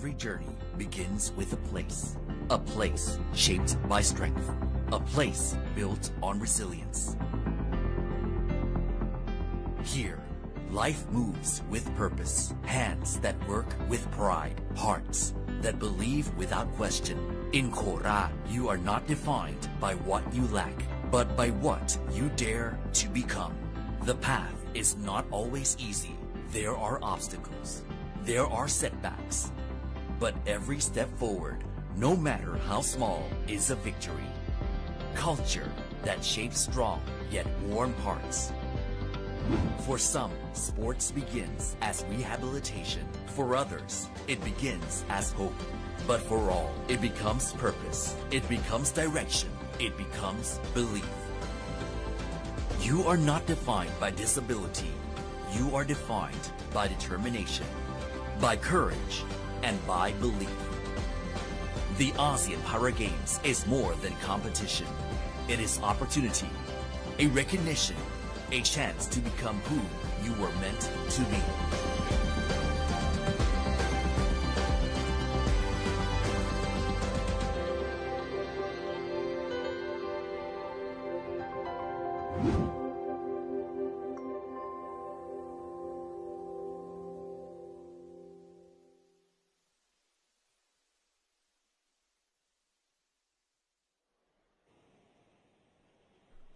Every journey begins with a place shaped by strength, a place built on resilience. Here, life moves with purpose, hands that work with pride, hearts that believe without question. In Korat, you are not defined by what you lack, but by what you dare to become. The path is not always easy. There are obstacles. There are setbacks. But every step forward, no matter how small, is a victory. Culture that shapes strong yet warm hearts. For some, sports begins as rehabilitation. For others, it begins as hope. But for all, it becomes purpose. It becomes direction. It becomes belief. You are not defined by disability. You are defined by determination, by courage, and by belief. The Asean Para Games is more than competition. It is opportunity, a recognition, a chance to become who you were meant to be.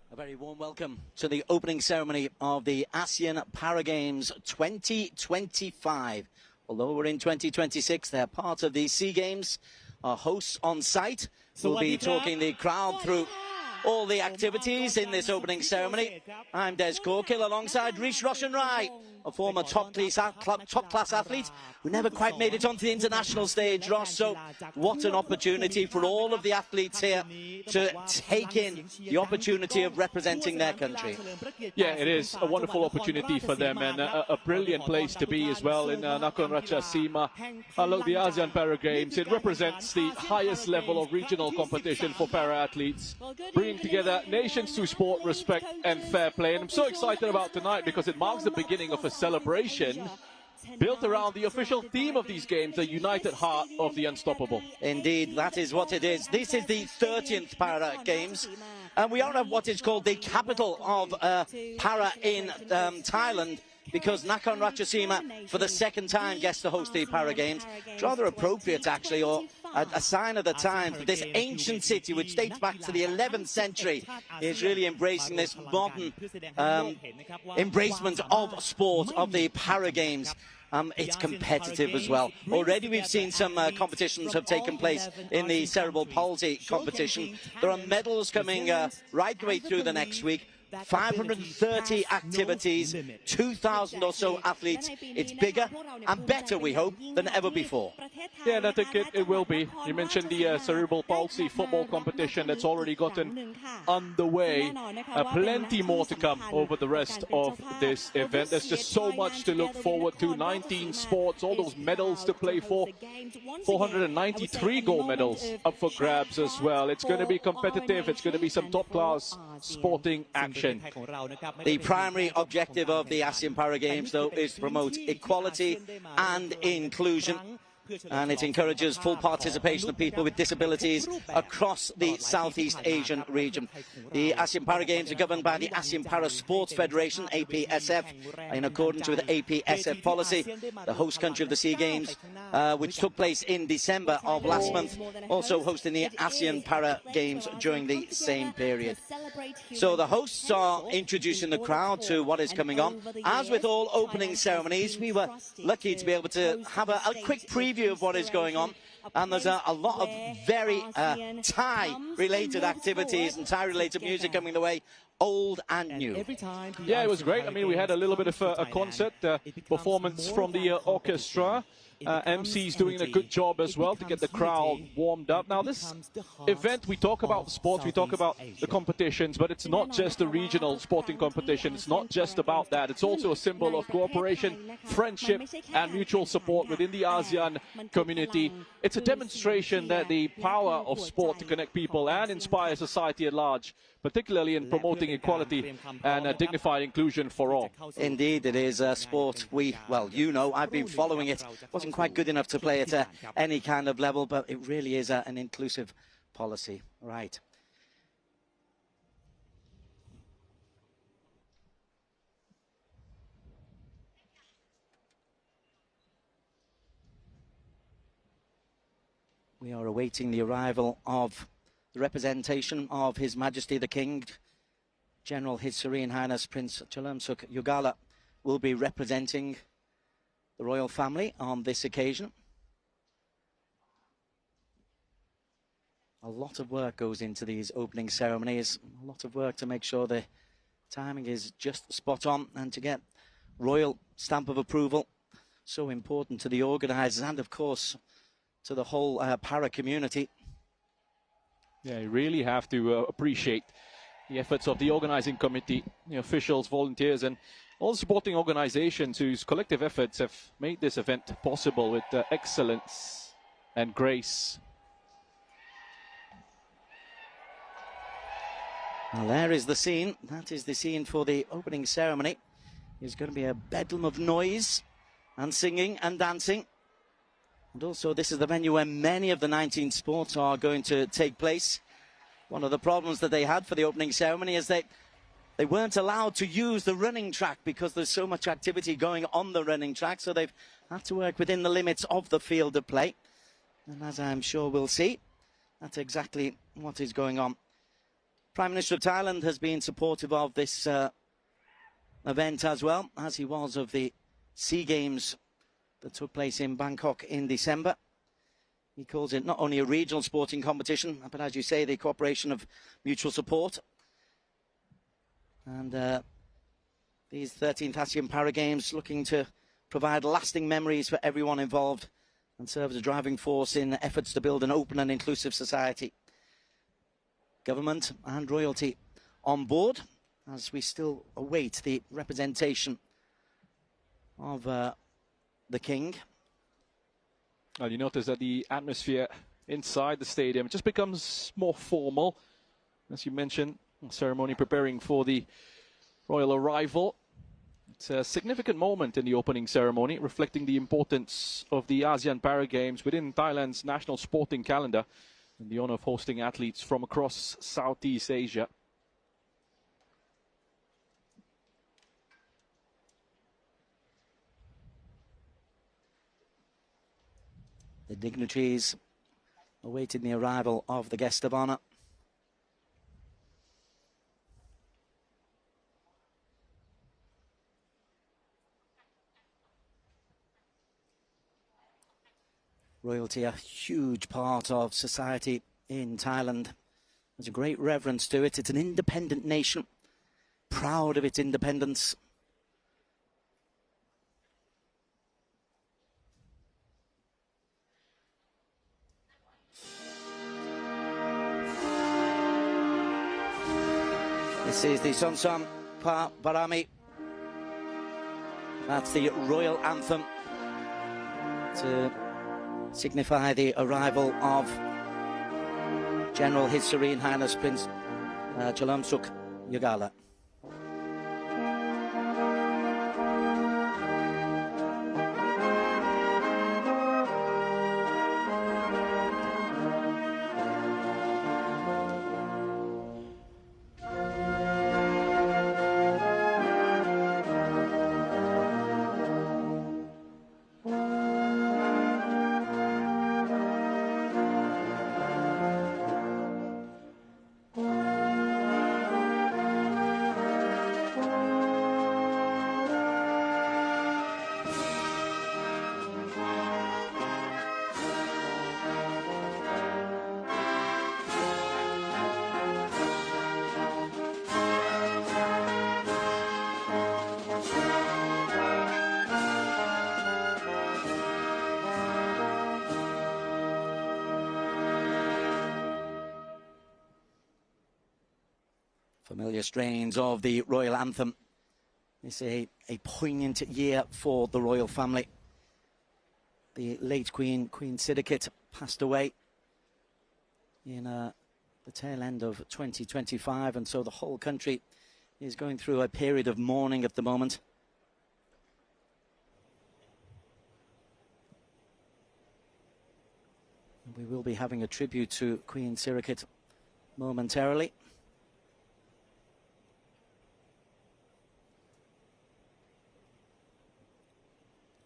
A very warm welcome to the opening ceremony of the Asean Para Games 2025. Although we're in 2026, they're part of the SEA Games. Our hosts on site will be talking the crowd through all the activities in this opening ceremony. I'm Des Corkill alongside Rish Roshan Rai, a former top-class athlete who never quite made it onto the international stage, Ross. So what an opportunity for all of the athletes here to take in the opportunity of representing their country. Yeah, it is a wonderful opportunity for them, and a brilliant place to be as well in Nakhon Ratchasima. Look, the ASEAN Para Games, it represents the highest level of regional competition for para-athletes, bringing together nations through sport, respect and fair play. And I'm so excited about tonight because it marks the beginning of a celebration built around the official theme of these games, the united heart of the unstoppable. Indeed, that is what it is. This is the 30th Para Games, and we are at what is called the capital of Para in Thailand, because Nakhon Ratchasima, for the second time, gets to host the Para Games. It's rather appropriate, actually, or a sign of the times. This ancient city, which dates back to the 11th century, is really embracing this modern embracement of sport, of the Para Games. It's competitive as well. Already we've seen some competitions have taken place in the cerebral palsy competition. There are medals coming right the way through the next week. 530 activities, 2,000 or so athletes. It's bigger and better, we hope, than ever before. Yeah, and I think it will be. You mentioned the cerebral palsy football competition that's already gotten underway. Plenty more to come over the rest of this event. There's just so much to look forward to. 19 sports, all those medals to play for. 493 gold medals up for grabs as well. It's going to be competitive. It's going to be some top-class sporting action. The primary objective of the Asean Para Games, though, is to promote equality and inclusion. And it encourages full participation of people with disabilities across the Southeast Asian region. The Asean Para Games are governed by the Asean Para Sports Federation, APSF, in accordance with APSF policy. The host country of the SEA Games, which took place in December of last month, also hosting the Asean Para Games during the same period. So the hosts are introducing the crowd to what is coming on. As with all opening ceremonies, we were lucky to be able to have a quick preview of what is going on, and there's a lot of very Thai-related activities and Thai-related music coming the way, old and new. Yeah, it was great. I mean, we had a little bit of a concert performance from the orchestra. MC's doing a good job as well to get the crowd warmed up. Now, this event, we talk about the sports, we talk about the competitions, but it's not just a regional sporting competition. It's not just about that. It's also a symbol of cooperation, friendship, and mutual support within the ASEAN community. It's a demonstration that the power of sport to connect people and inspire society at large, particularly in promoting equality and dignified inclusion for all. Indeed, it is sport. Well, you know, I've been following it. Was isn't quite good enough to play at any kind of level, but it really is an inclusive policy. Right. We are awaiting the arrival of the representation of His Majesty the King. General His Serene Highness Prince Chalermsuk Yugala will be representing the royal family on this occasion. A lot of work goes into these opening ceremonies, a lot of work to make sure the timing is just spot on and to get royal stamp of approval. So important to the organisers and, of course, to the whole para community. Yeah, you really have to appreciate the efforts of the organising committee, the officials, volunteers, and all supporting organisations whose collective efforts have made this event possible with excellence and grace. Well, there is the scene. That is the scene for the opening ceremony. There's going to be a bedlam of noise and singing and dancing. And also, this is the venue where many of the 19 sports are going to take place. One of the problems that they had for the opening ceremony is that they weren't allowed to use the running track because there's so much activity going on the running track. So they've had to work within the limits of the field of play. And as I'm sure we'll see, that's exactly what is going on. Prime Minister of Thailand has been supportive of this event as well, as he was of the SEA Games that took place in Bangkok in December. He calls it not only a regional sporting competition, but as you say, the cooperation of mutual support. And these 13th ASEAN Para Games looking to provide lasting memories for everyone involved and serve as a driving force in efforts to build an open and inclusive society. Government and royalty on board as we still await the representation of the King. Well, you notice that the atmosphere inside the stadium just becomes more formal. As you mentioned, ceremony preparing for the royal arrival. It's a significant moment in the opening ceremony, reflecting the importance of the ASEAN Para Games within Thailand's national sporting calendar and the honor of hosting athletes from across Southeast Asia. The dignitaries awaiting the arrival of the guest of honour. Royalty, a huge part of society in Thailand. There's a great reverence to it. It's an independent nation, proud of its independence. This is the Sonsam Pa Barami. That's the royal anthem to signify the arrival of General His Serene Highness Prince Chalermsuk Yugala. Familiar strains of the royal anthem. It's a poignant year for the royal family. The late Queen Sidikit, passed away in the tail end of 2025, and so the whole country is going through a period of mourning at the moment. We will be having a tribute to Queen Sirikit momentarily.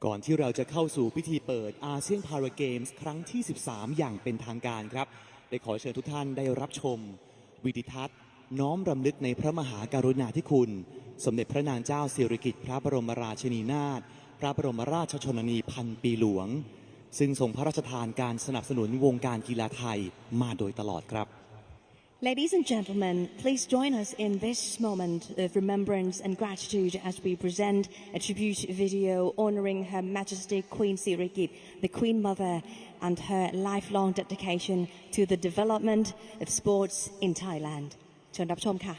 ก่อนที่เราจะเข้าสู่พิธีเปิดอาเซียนพาราเกมส์ครั้งที่13อย่างเป็นทางการครับได้ขอเชิญทุกท่านได้รับชมวิดิทัศน์น้อมรำลึกในพระมหากรุณาธิคุณสมเด็จพระนางเจ้าสิริกิติ์พระบรมราชินีนาถพระบรมราชชนนีพันปีหลวงซึ่งทรงพระราชทานการสนับสนุนวงการกีฬาไทยมาโดยตลอดครับ Ladies and gentlemen, please join us in this moment of remembrance and gratitude as we present a tribute video honoring Her Majesty Queen Sirikit, the Queen Mother, and her lifelong dedication to the development of sports in Thailand. เชิญรับชมค่ะ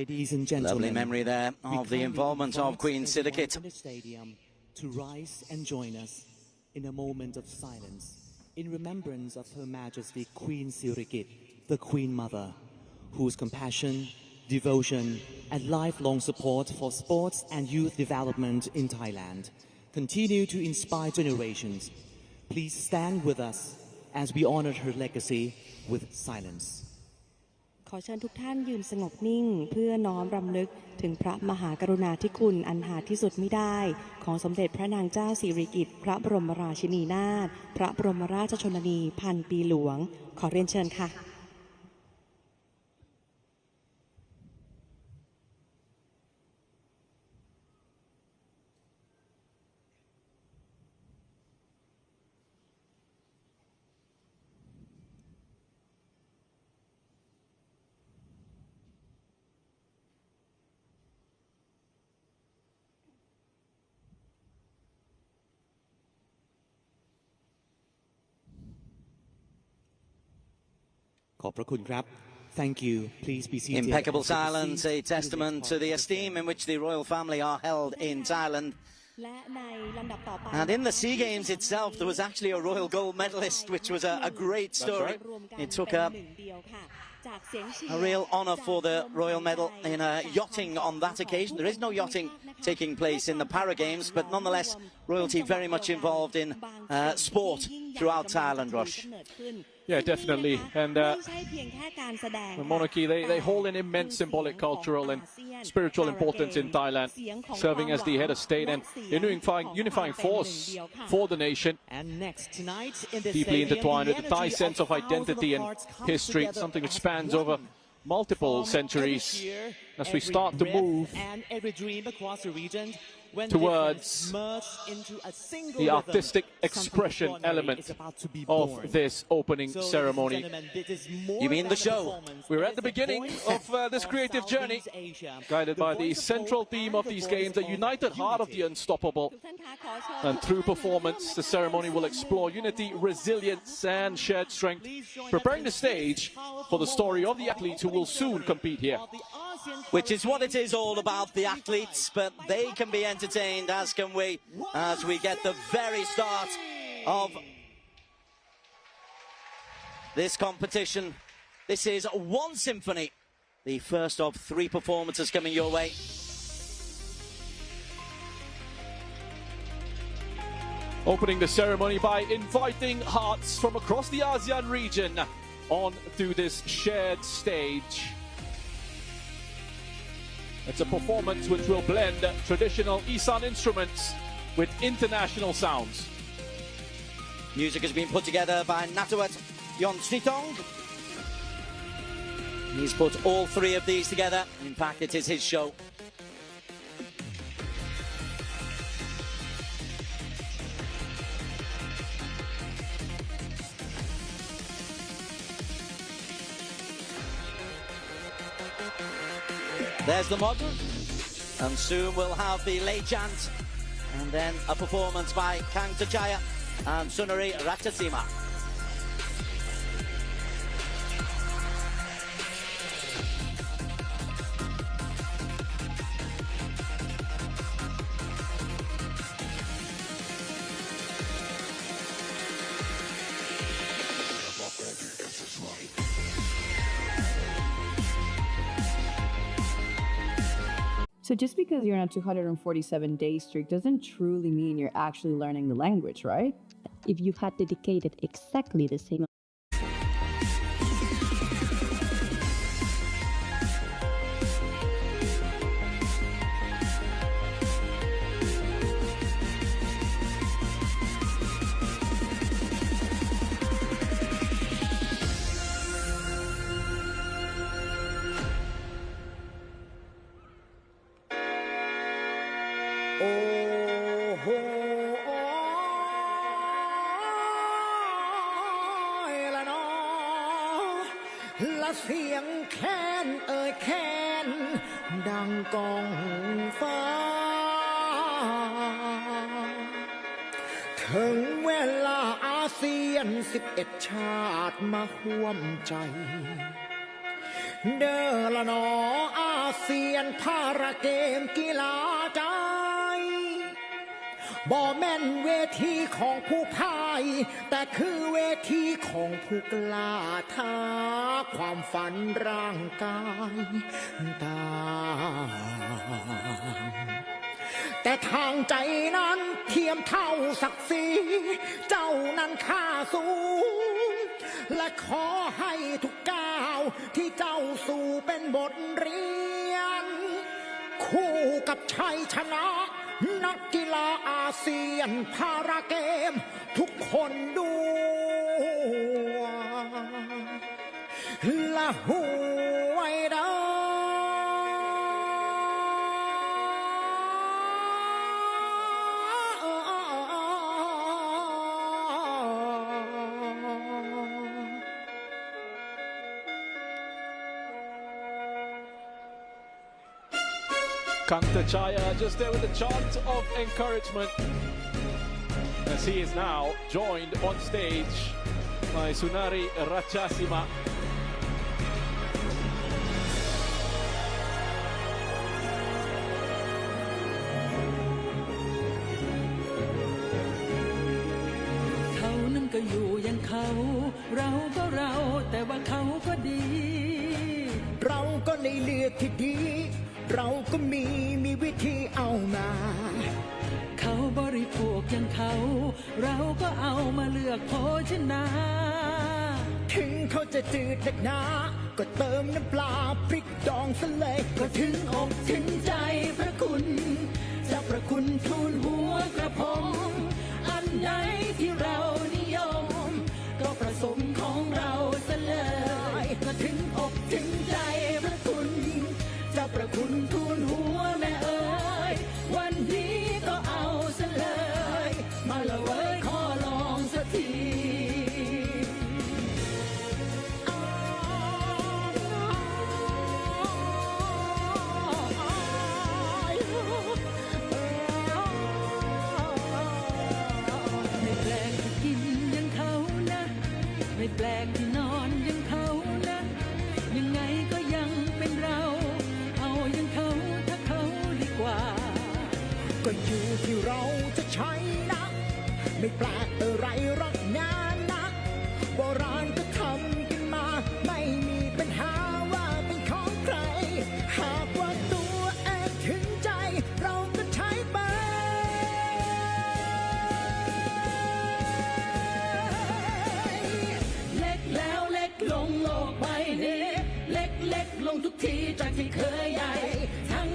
Ladies and gentlemen, lovely memory there of the involvement of Queen Sirikit. To rise and join us in a moment of silence in remembrance of Her Majesty Queen Sirikit, the Queen Mother, whose compassion, devotion, and lifelong support for sports and youth development in Thailand continue to inspire generations. Please stand with us as we honor her legacy with silence. ขอเชิญทุกท่านยืนสงบนิ่งเพื่อน้อมรำลึกถึงพระมหากรุณาธิคุณอันหาที่สุดมิได้ของสมเด็จพระนางเจ้าสิริกิติ์พระบรมราชินีนาถพระบรมราชชนนีพันปีหลวงขอเรียนเชิญค่ะขอบพระคุณครับ Thank you. Please be seated. Impeccable silence, a testament to the esteem in which the royal family are held in Thailand. And in the SEA Games itself, there was actually a royal gold medalist, which was a great story. It took a real honour for the royal medal in yachting on that occasion. There is no yachting taking place in the Para Games, but nonetheless, royalty very much involved in sport throughout Thailand, Rosh. Yeah, definitely. And the monarchy, they hold an immense symbolic, cultural and spiritual importance in Thailand, serving as the head of state and unifying force for the nation. Deeply intertwined with the Thai sense of identity and history, something which spans over multiple centuries as we start to move towards the artistic expression element of this opening ceremony. You mean the show? We're at the beginning of this creative journey, guided by the central theme of these games, the united heart of the unstoppable. And through performance, the ceremony will explore unity, resilience, and shared strength, preparing the stage for the story of the athletes who will soon compete here. Which is what it is all about, the athletes, but they can be entertained, as can we, as we get the very start of this competition. This is One Symphony, the first of 3 performances coming your way. Opening the ceremony by inviting hearts from across the ASEAN region onto this shared stage. It's a performance which will blend traditional Asean instruments with international sounds. Music has been put together by Natawat Yonsritong. He's put all three of these together. In fact, it is his show. There's the model, and soon we'll have the lay chant, and then a performance by Kang Tachaya and Sunari Ratchasima. So just because you're on a 247-day streak doesn't truly mean you're actually learning the language, right? If you had dedicated exactly the sameและเสียงแค้นแค้นดังก้องฟ้าถึงเวลาอาเซียน11 ชาติมาร่วมใจเด้อละหนออาเซียนพาราเกมกีฬาใจบ่แม่นเวทีของผู้พ่ายแต่คือเวทีของผู้กล้าท้าความฝันร่างกายต่างแต่ทางใจนั้นเทียมเท่าศักดิ์ศรีเจ้านั้นค่าสูงและขอให้ทุกก้าวที่เจ้าสู่เป็นบทเรียนคู่กับชัยชนะนักกีฬาอาเซียนพาราเกมทุกคนดูและหูไว้เด้อKang Tachaya just there with a chant of encouragement as he is now joined on stage by Sunari Ratchasima.เราก็ในเลือกที่ดีเราก็มีวิธีเอามาเขาบริโภคอย่างเขาเราก็เอามาเลือกโภชนาถึงเขาจะจืดนักหนาก็เติมน้ำปลาพริกดองซะเลยก็ถึงอกถึงใจพระคุณจะพระคุณทูลหัวกระผมอันใดที่เรานิยมก็ประสงค์ของเราซะเลยก็ถึงอกถึงใจพระคุณจะประคุณทูลหัวแม่เอ๋ยวันนี้ก็เอาซะเลยมาละเว้ยขอลองสักทีไม่แปลกที่กินอย่างเขานะไม่แปลกที่นอนอย่างเขานะยังไงก็ยังเป็นเราเอาอย่างเขาถ้าเขาดีกว่าก็อยู่ที่เราจะใช้นะไม่แปลกอะไรหรอกงานนะโบราณก็ทำกันมาไม่มีปัญหาว่าเป็นของใครหากว่าตัวเองถึงใจเราก็ใช้ไปเล็กแล้วเล็กลงโลกใบนี้เล็กลงทุกทีจากที่เคยใหญ่ทั้ง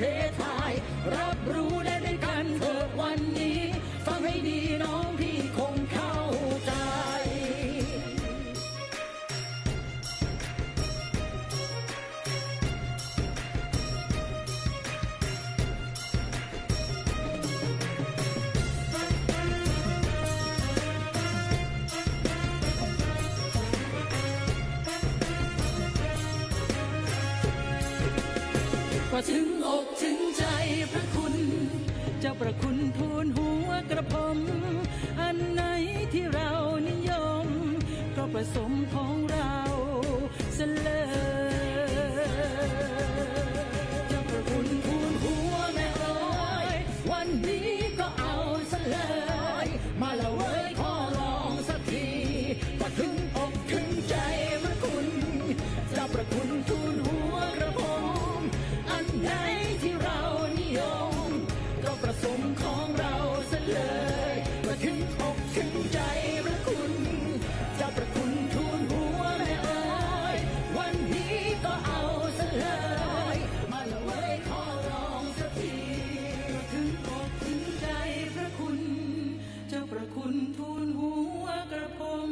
ทศไทยรับรู้ได้ด้วยกันเถอะวันนี้ฟังให้ดีน้องพี่คงเข้าใจ กว่าถึงอกถึงใจพระคุณเจ้าประคุณทูลหัวกระผมอันไหนที่เรานิยมก็ประสมของเราเสลยเจ้าประคุณทูลหัวแม่เอ๋ยวันนี้ก็เอาเสลยมาละเว้ยขอลองสักทีกว่าถึงอกถึงใจพระคุณเจ้าประคุณทูลหัวกระผมอันไหนที่เรานิยมก็ประสมของเราเสลยมาถึงอกถึงใจพระคุณเจ้าประคุณทูลหัวแม่เอ๋ยวันนี้ก็เอาเสลยมาละเว้ยขอลองสักทีมาถึงอกถึงใจพระคุณเจ้าประคุณทูลหัวกระผม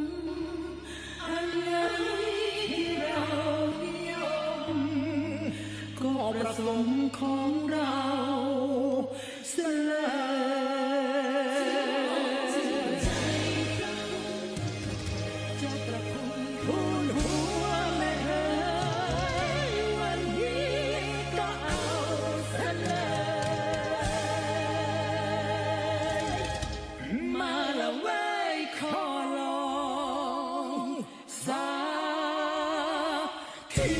อันไหนที่เรานิยมก็ประสมของเราเสลยจะประคุณทูลหัวแม่เอ๋ยวันนี้ก็เอาเสลยมาละเว้ยขอลองสักที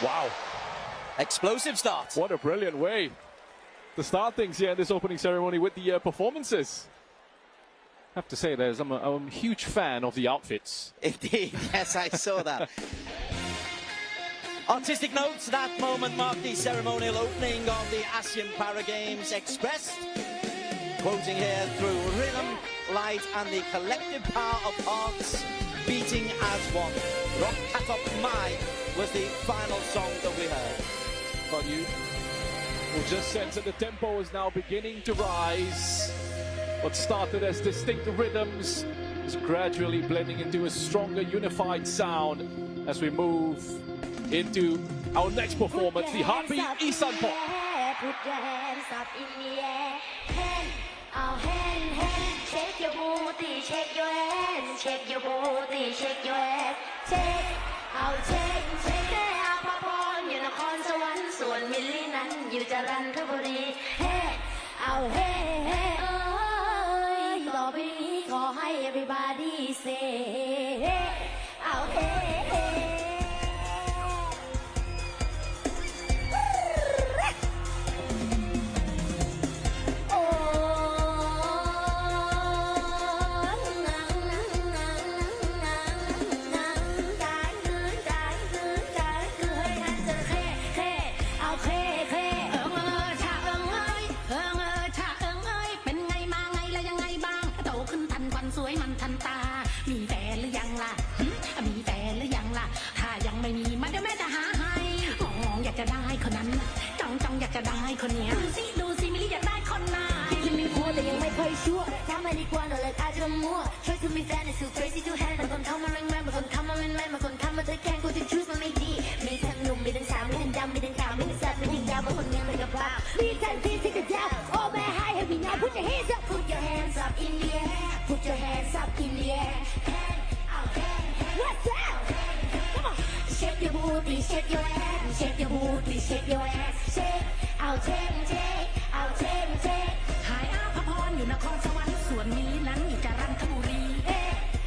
Wow, Explosive start. what a brilliant way to start things here in this opening ceremony with the performances. I have to say, I'm a huge fan of the outfits. Indeed, yes, I saw that. Artistic notes, that moment marked the ceremonial opening of the Asean Para Games expressed. Quoting here through rhythm, light and the collective power of hearts beating as one. Rock Katop Mai was the final song that we heard. But you will just sense that the tempo is now beginning to rise. What started as distinct rhythms is gradually blending into a stronger unified sound as we move into our next performance, the Heartbeat Asean Pop. Put your hands up in the air, hand, our hand, shake your booty, shake your hands, shake your booty, shake your hands, shake, our shake, shake, พระพรอยู่นครสวรรค์ส่วนมิลลี่นั้นอยู่จันทบุรีเฮ้เอาเฮ้เฮ้เอ้ยต่อไปนี้ขอให้ everybody say เฮ้เอาเฮ้เฮ้จะได้คนนี้ดูสิมิลลี่อยากได้คนน่ะยังมีผัวแต่ยังไม่ค่อยชัวร์ทำไม่ดีกว่าเลยอาจจะมั่วช่วยคือมีแฟนในสุด crazy to hand บางคนเข้ามาแรงแรงบางคนเข้ามาแรงแรงบางคนเข้ามาเธอแข่งกูจะ choose มันไม่ดีมีทั้งหนุ่มมีทั้งสาวมีทั้งดำมีทั้งขาวมีทั้งสัตว์มีทั้งยาวบางคนยังไม่กระเป๋ามีทั้งที่ที่กระเจ้า oh man high heavy now put your hands up put your hands up in the air put your hands up in the air hand out hand what's up come on shake your booty shake your ass shake your booty shake your ass shakeเอาเช็คเช็คเอาเช็คเช็คหายอาภพรอยู่นครสวรรค์ส่วนมิลลี่นั้นอยู่จันทบุรีเฮ้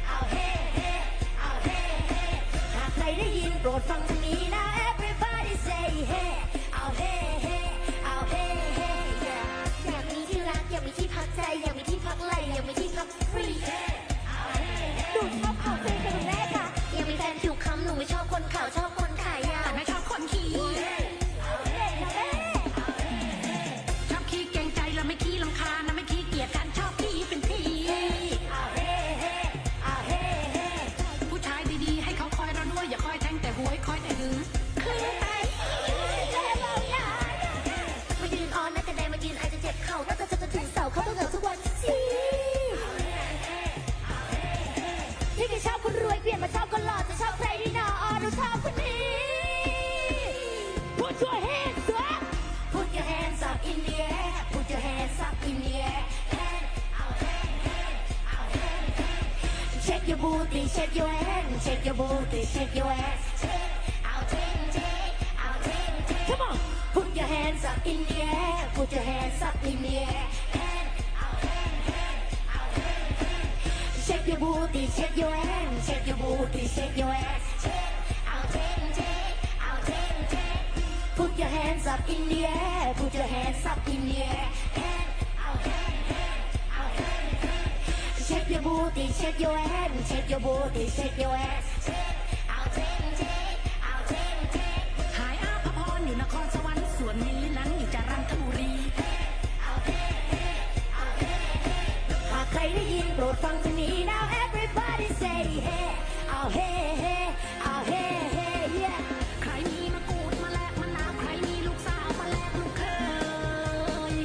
เอาเฮ้เฮ้เอาเฮ้เฮ้หากใครได้ยินโปรดฟังทางนี้นะ everybody say เฮ้เอาเฮ้เฮ้เอาเฮ้เฮ้อยากมีที่รักอยากมีที่พักใจอยากมีที่พักไหลอยากมีที่พักฟรีเฮ้เอาเฮ้เฮ้ดูชอบเอาเฟรนเป็นแรกค่ะอยากมีแฟนผิวคล้ำหนูไม่ชอบคนขาวชอบ ยเปลี่ยนมาชอบคนหล่อจะชอบใครที่หน้าอ่อนหรือชอบคนนี้ Put your hands up Put your hands up in the air Put your hands up in the air Hand out hand out hand Shake your booty shake your hand Shake your booty shake your ass Take out Come on Put your hands up in the air Put your hands up in the air Hand out hand Shake your booty shake your hand Shake your booty shake your ass Take out Put your hands up in the air Put your hands up in the air Hand out Shake your booty shake your hand Shake your booty shake your ass Take outหายอาภพรอยู่นครสวรรค์ส่วนมิลลินั้นอยู่จารัญบุรีหากใครได้ยินโปรดฟังทางนี้ Now everybody say hey เอา hey hey เอา hey hey yeah ใครมีมะกรูดมาแลกมะนาวใครมีลูกสาวมาแลกลูกเคย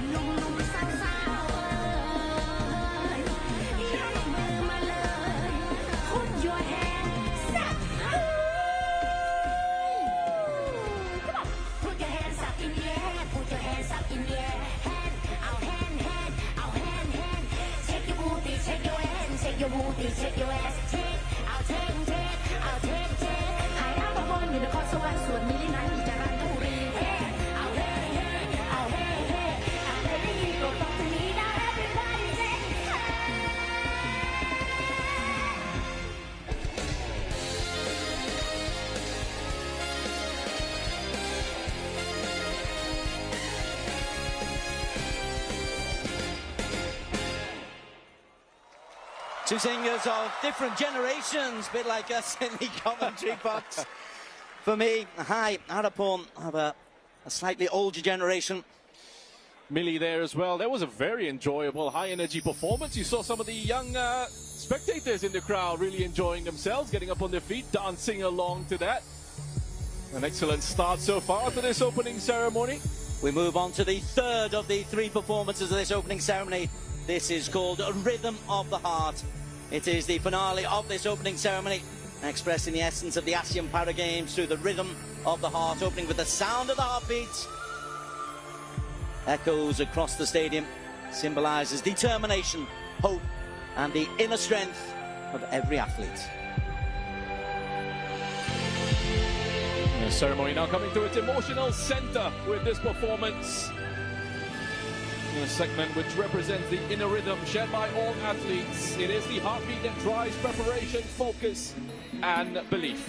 หนุ่มๆสาวๆยกมือมาเลย Put your hands up Come on Put your hands up in the air Put your hands up in the air Hand out hand out hand Shake your booty shake your hand Shake your booty shake your ass Take out out take หายอาภพรอยู่นครสวรรค์ส่วนมิลลินั้นอยู่จารัญบุรีเอาเฮ้เอาเฮ้เอาใครได้ยินโปรดฟังทางนี้ Now everybody say Two singers of different generations, a bit like us in the commentary box. For me, hi, Arapon of a slightly older generation. Millie there as well. That was a very enjoyable, high-energy performance. You saw some of the young spectators in the crowd really enjoying themselves, getting up on their feet, dancing along to that. An excellent start so far to this opening ceremony. We move on to the third of the three performances of this opening ceremony. This is called Rhythm of the Heart. It is the finale of this opening ceremony, expressing the essence of the Asean Para Games through the rhythm of the heart, opening with the sound of the heartbeats. Echoes across the stadium, symbolises determination, hope, and the inner strength of every athlete. The ceremony now coming to its emotional centre with this performance. A segment which represents the inner rhythm shared by all athletes. It is the heartbeat that drives preparation, focus, and belief.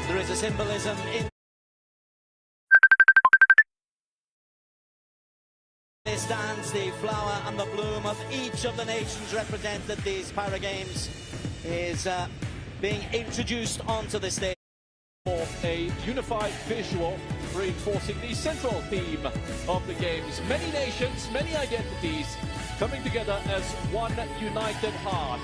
There is a symbolism in this dance. The flower and the bloom of each of the nations represented at these Para Games is being introduced onto the stage. For a unified visual reinforcing the central theme of the Games. Many nations, many identities coming together as one united heart.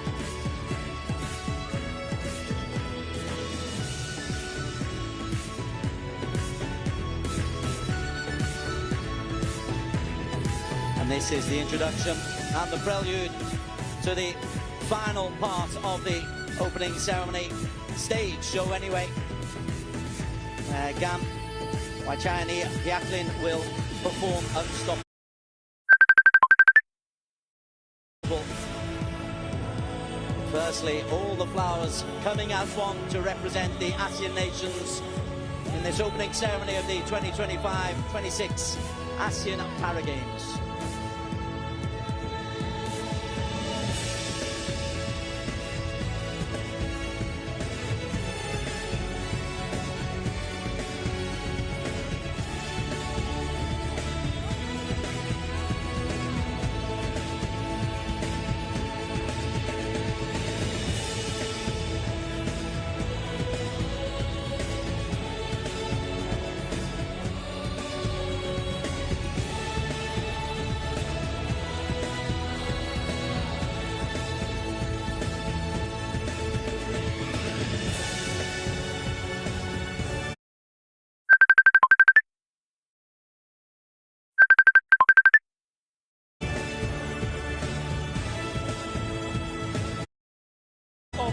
And this is the introduction and the prelude to the final part of the opening ceremony stage show anyway. Gam Wachani Piaklin will perform Unstoppable. tirelessly, all the flowers coming as one to represent the ASEAN nations in this opening ceremony of the 2025-26 ASEAN Para Games.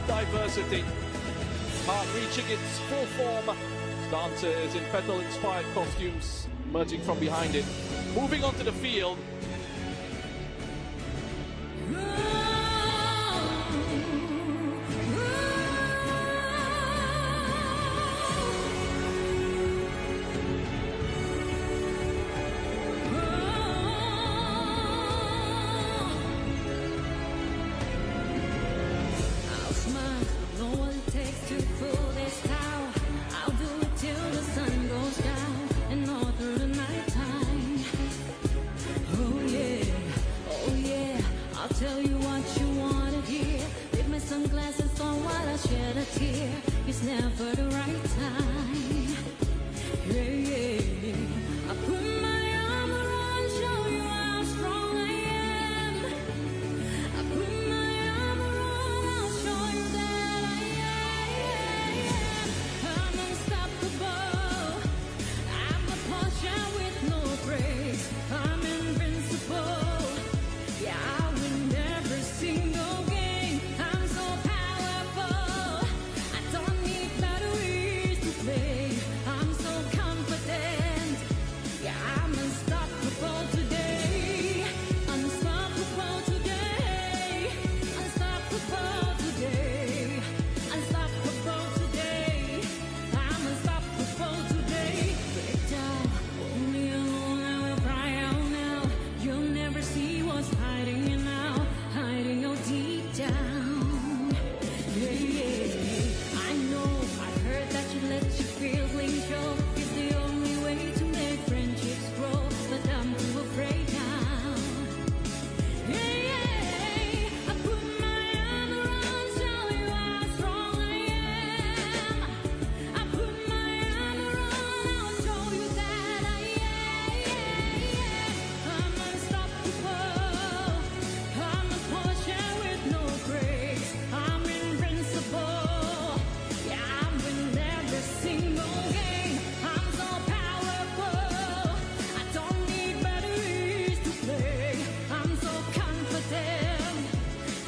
Diversity, part reaching its full form. Dancers in petal-inspired costumes emerging from behind it. Moving onto the field. It's never the right time. Yeah, yeah. I put my arm around, show you how strong I am. I put my arm around, I'll show you that I am. I'm unstoppable. I'm a Porsche with no brakes. I'm invincible. Yeah, I win every single game. I'm so powerful. I don't need batteries to play. I'm so confident. Yeah, I'm unstoppable today. Unstoppable today. Unstoppable today. Unstoppable today. I'm unstoppable today. Break down. Only alone I will cry out now. You'll never see what's hiding you now. Hiding out deep down. Yeah, yeah. I know, I've heard that you let your feelings show. It's the only way to make friendships grow. But I'm too afraid now. Yeah, yeah. I put my arm around, show you how strong I am. I put my arm around, I'll show you that I am. I'm unstoppable. I'm a Porsche with no brakes. I'm invincible. Yeah, I win every single game. I'm so powerful. I don't need batteries to play. I'm so confident.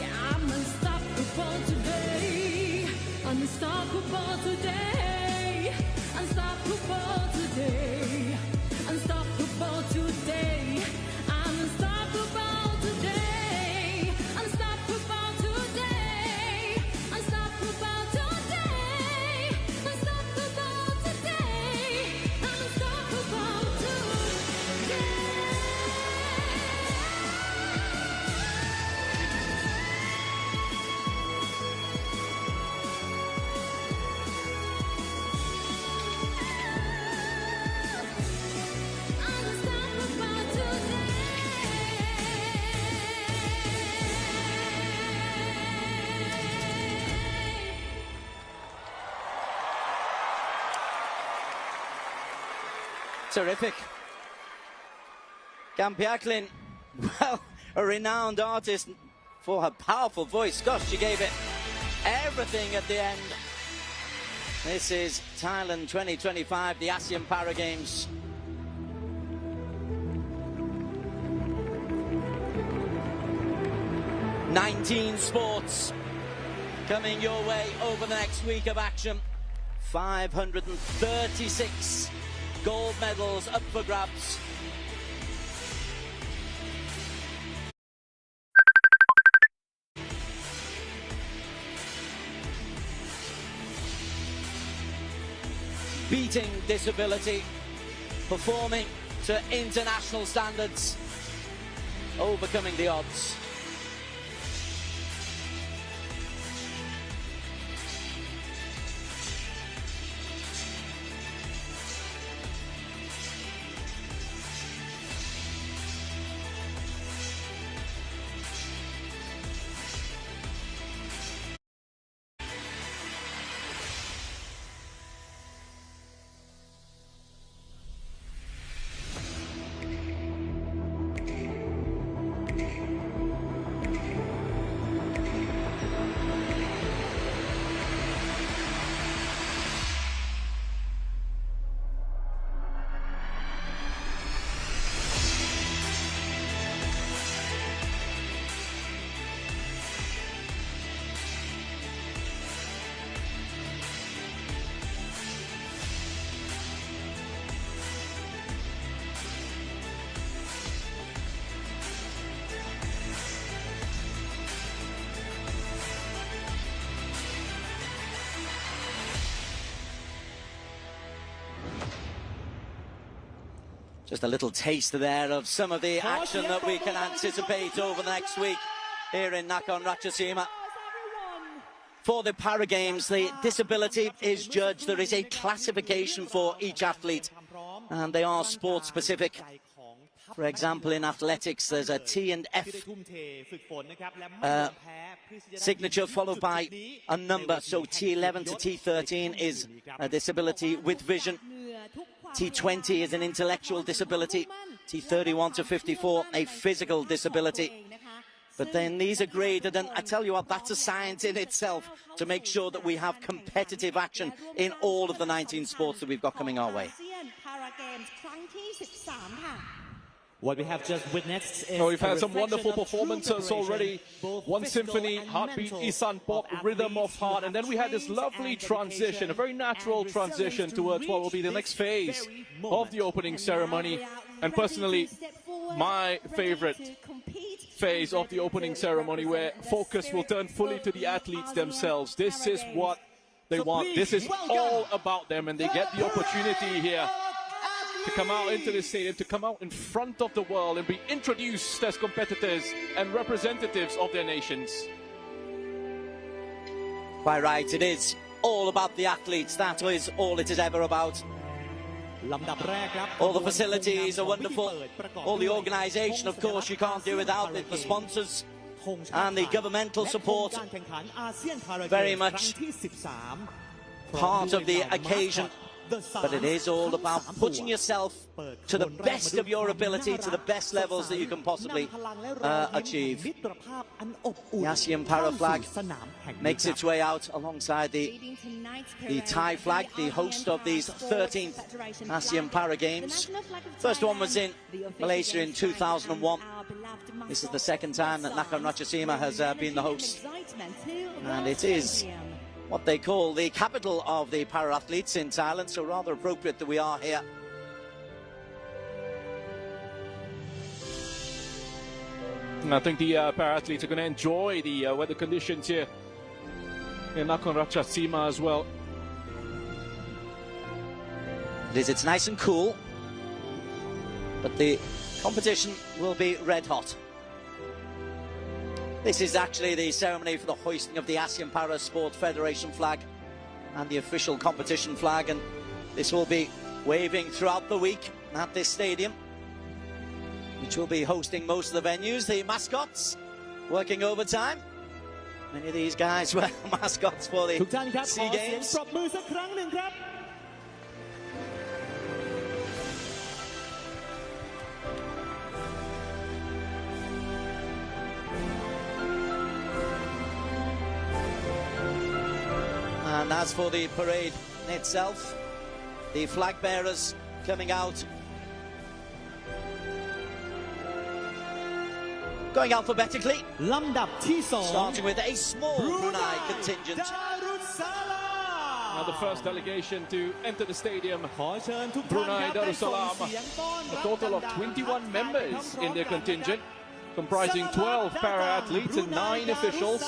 Yeah, I'm unstoppable today. Unstoppable today. Unstoppable today. Unstoppable today. I'm unstoppable today. Unstoppable today. Unstoppable today. Unstoppable today. I'm unstoppable today. Unstoppable today. Terrific. Gampiaklin, well, a renowned artist for her powerful voice. Gosh, she gave it everything at the end. This is Thailand 2025, the ASEAN Para Games. "19 sports coming your way over the next week of action. 536 gold medals up for grabs. beating disability, performing to international standards, overcoming the odds. Just a little taste there of some of the action that we can anticipate over the next week here in Nakhon Ratchasima. For the Para Games, the disability is judged. There is a classification for each athlete, and they are sport-specific. For example, in athletics, there's a T and F signature followed by a number. So T11 to T13 is a disability with vision. T20 is an intellectual disability. T31 to 54, a physical disability. But then these are graded, and I tell you what, that's a science in itself to make sure that we have competitive action in all of the 19 sports that we've got coming our way. What we have just witnessed is we've had some wonderful performances already. One symphony, heartbeat, Isan pop, rhythm of heart, and then we had this lovely transition, a very natural transition towards what will be the next phase of the opening ceremony. And personally, my favorite phase of the opening ceremony, where focus will turn fully to the athletes themselves. This is what they want. This is all about them, and they get the opportunity here to come out into the stadium, to come out in front of the world and be introduced as competitors and representatives of their nations. Quite right, it is all about the athletes. That is all it is ever about. All the facilities are wonderful. All the organisation, of course, you can't do without it. The sponsors and the governmental support, very much part of the occasion. But it is all about putting yourself to the best of your ability, to the best levels that you can possibly achieve. The Asean Para flag makes its way out alongside the Thai flag, the host of these 13th Asean Para Games. First one was in Malaysia in 2001. This is the second time that Nakhon Ratchasima has been the host. And it is what they call the capital of the para-athletes in Thailand, so rather appropriate that we are here. And I think the para-athletes are going to enjoy the weather conditions here in Nakhon Ratchasima as well. It's nice and cool, but the competition will be red hot. This is actually the ceremony for the hoisting of the Asean Para Sport Federation flag and the official competition flag, and this will be waving throughout the week at this stadium, which will be hosting most of the venues. The mascots working overtime. Many of these guys were mascots for the SEA Games. And as for the parade itself, the flag bearers coming out, going alphabetically, starting with a small Brunei contingent. Now the first delegation to enter the stadium, Brunei Darussalam, a total of 21 members in their contingent, comprising 12 para-athletes and 9 officials.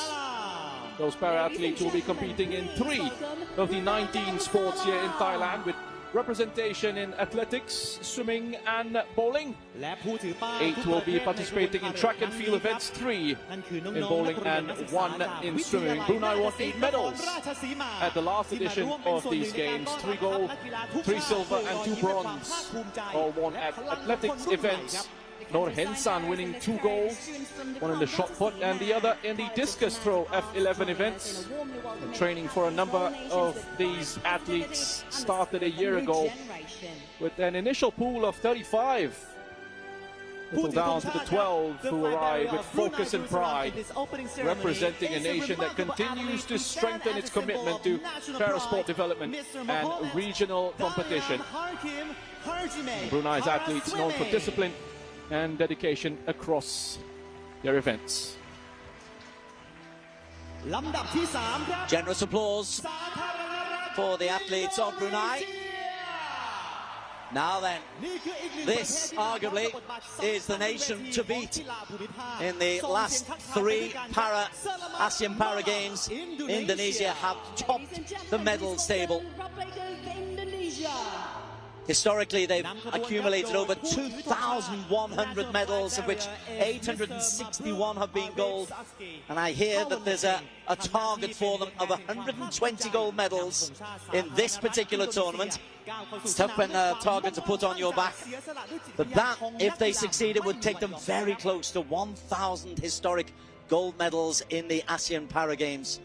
Those para-athletes will be competing in 3 of the 19 sports here in Thailand, with representation in athletics, swimming and bowling. 8 will be participating in track and field events, 3 in bowling and 1 in swimming. Brunei won 8 medals at the last edition of these games. 3 gold, 3 silver and 2 bronze, all won at athletics events. Noor Hensan winning 2 gold, 1 in the shot put and the other in the discus throw F11 events. And training for a number of these athletes started a year ago with an initial pool of 35. Whittled down to the 12 who arrive with focus and pride, representing a nation that continues to strengthen its commitment to parasport development and regional competition. Brunei's athletes known for discipline and dedication across their events. Generous applause for the athletes of Brunei. Now then, this arguably is the nation to beat in the last 3 Asean Para Games. Indonesia have topped the medals table. Historically, they've accumulated over 2,100 medals, of which 861 have been gold. And I hear that there's a target for them of 120 gold medals in this particular tournament. It's tough when targets are put on your back. But that, if they succeed, it would take them very close to 1,000 historic gold medals in the Asean Para Games,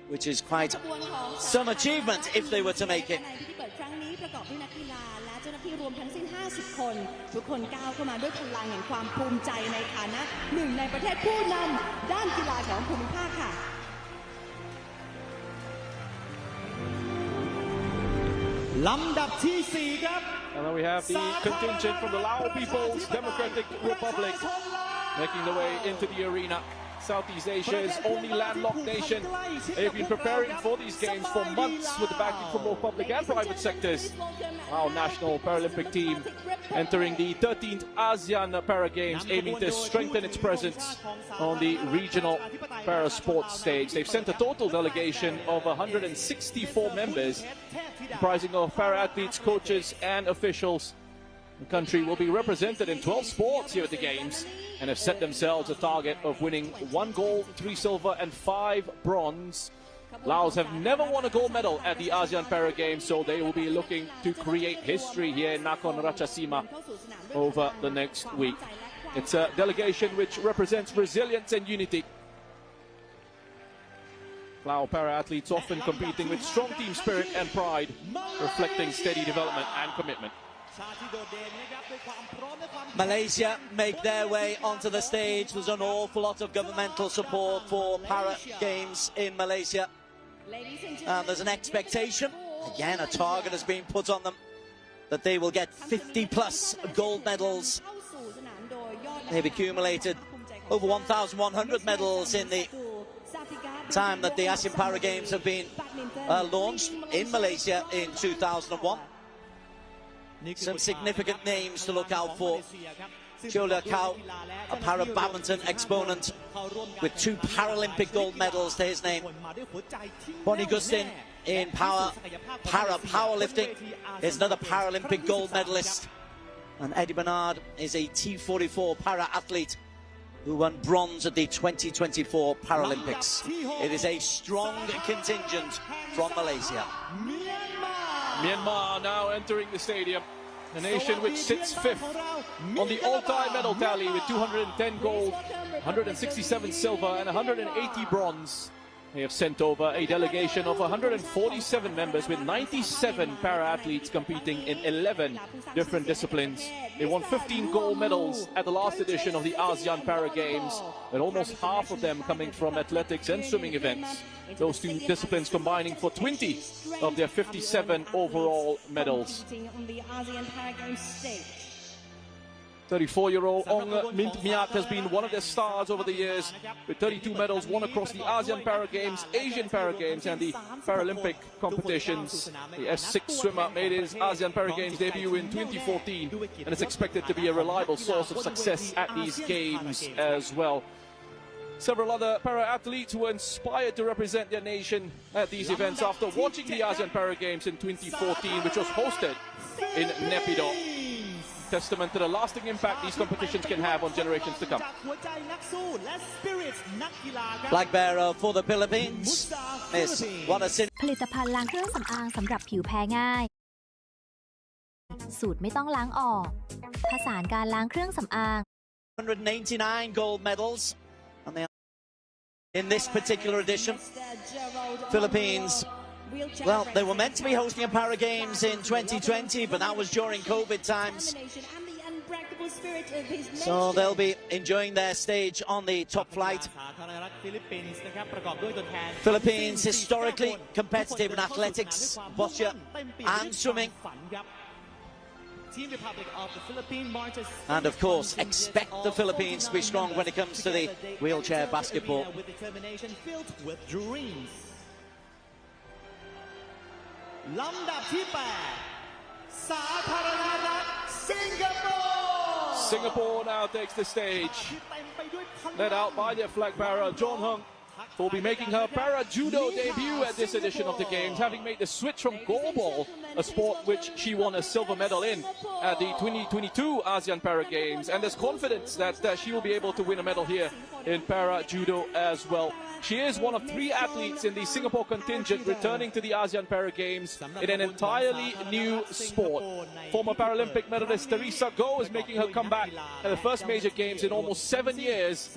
which is quite some achievement if they were to make it. รวมทั้งสิ้น50 คนทุกคนก้าวเข้ามาด้วยพลังแห่งความภูมิใจในฐานะหนึ่งในประเทศผู้นำด้านกีฬาของภูมิภาคค่ะลำดับที่ 4 ครับ And then we have the contingent from the Lao People's Democratic Republic making the way into the arena. Southeast Asia's only landlocked nation. They've been preparing for these games for months with the backing from both public and private sectors. Our national Paralympic team entering the 13th ASEAN Para Games, aiming to strengthen its presence on the regional para sports stage. They've sent a total delegation of 164 members, comprising of para athletes, coaches and officials. The country will be represented in 12 sports here at the Games and have set themselves a target of winning 1 gold, 3 silver and 5 bronze. Laos have never won a gold medal at the ASEAN Para Games, so they will be looking to create history here in Nakhon Ratchasima over the next week. It's a delegation which represents resilience and unity. Lao para athletes often competing with strong team spirit and pride, reflecting steady development and commitment. Malaysia make their way onto the stage. There's an awful lot of governmental support for Para Games in Malaysia. And there's an expectation, again a target has been put on them, that they will get 50+ gold medals. They've accumulated over 1,100 medals in the time that the Asean Para Games have been launched in Malaysia in 2001. Some significant names to look out for. Chola Kao, a para badminton exponent with 2 Paralympic gold medals to his name. Bonnie Gustin in para powerlifting is another Paralympic gold medalist. And Eddie Bernard is a T44 para athlete who won bronze at the 2024 Paralympics. It is a strong contingent from Malaysia. Myanmar now entering the stadium, a nation which sits 5th on the all-time medal tally with 210 gold, 167 silver and 180 bronze. They have sent over a delegation of 147 members with 97 para-athletes competing in 11 different disciplines. They won 15 gold medals at the last edition of the ASEAN Para Games, and almost half of them coming from athletics and swimming events. Those 2 disciplines combining for 20 of their 57 overall medals. 34-year-old Ong Mint Miat has been one of their stars over the years, with 32 medals won across the ASEAN Para Games, Asian Para Games and the Paralympic competitions. The S6 swimmer made his ASEAN Para Games debut in 2014 and is expected to be a reliable source of success at these games as well. Several other para-athletes were inspired to represent their nation at these events after watching the ASEAN Para Games in 2014, which was hosted in Naypyidaw. Testament to the lasting impact these competitions can have on generations to come. Flag bearer for the Philippines is what a ผลิตภัณฑ์ล้างเครื่องสำอางสำหรับผิวแพ้ง่ายสูตรไม่ต้องล้างออกผสานการล้างเครื่องสำอาง 189 gold medals and they are in this particular edition. Philippines, well, they were meant to be hosting a Para Games in 2020, but that was during COVID times. So they'll be enjoying their stage on the top flight. Philippines historically competitive in athletics, boccia and swimming. And of course, expect the Philippines to be strong when it comes to the wheelchair basketball. Singapore now takes the stage, led out by their flag bearer, John Hung, who will be making her para-judo debut at this edition of the Games, having made the switch from goalball, a sport which she won a silver medal in at the 2022 Asean Para Games, and there's confidence that she will be able to win a medal here in para-judo as well. She is one of 3 athletes in the Singapore contingent returning to the Asean Para Games in an entirely new sport. Former Paralympic medalist Teresa Goh is making her comeback at the first major games in almost 7 years.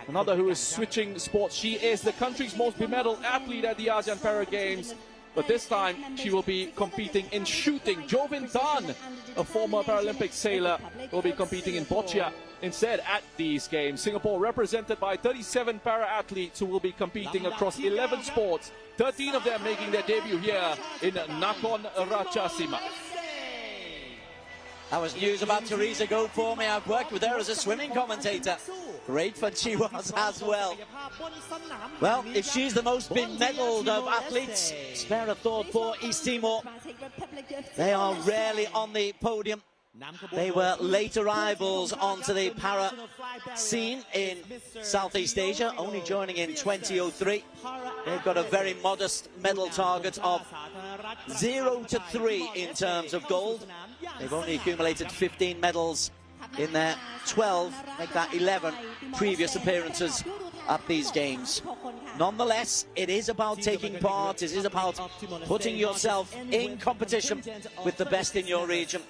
Another who is switching sports. She is the country's most bemedaled athlete at the Asean Para Games, but this time she will be competing in shooting. Jovin Tan, a former Paralympic sailor, will be competing in boccia instead at these games. Singapore represented by 37 para-athletes who will be competing across 11 sports, 13 of them making their debut here in Nakhon Ratchasima. That was news about Teresa Goh for me. I've worked with her as a swimming commentator. Great fun she was as well. Well, if she's the most bemedaled of athletes, spare a thought for East Timor. They are rarely on the podium. They were late arrivals onto the para scene in Southeast Asia, only joining in 2003. They've got a very modest medal target of 0 to 3 in terms of gold. They've only accumulated 15 medals in their 12, make that 11 previous appearances at these games. Nonetheless, it is about taking part, it is about putting yourself in competition with the best in your region,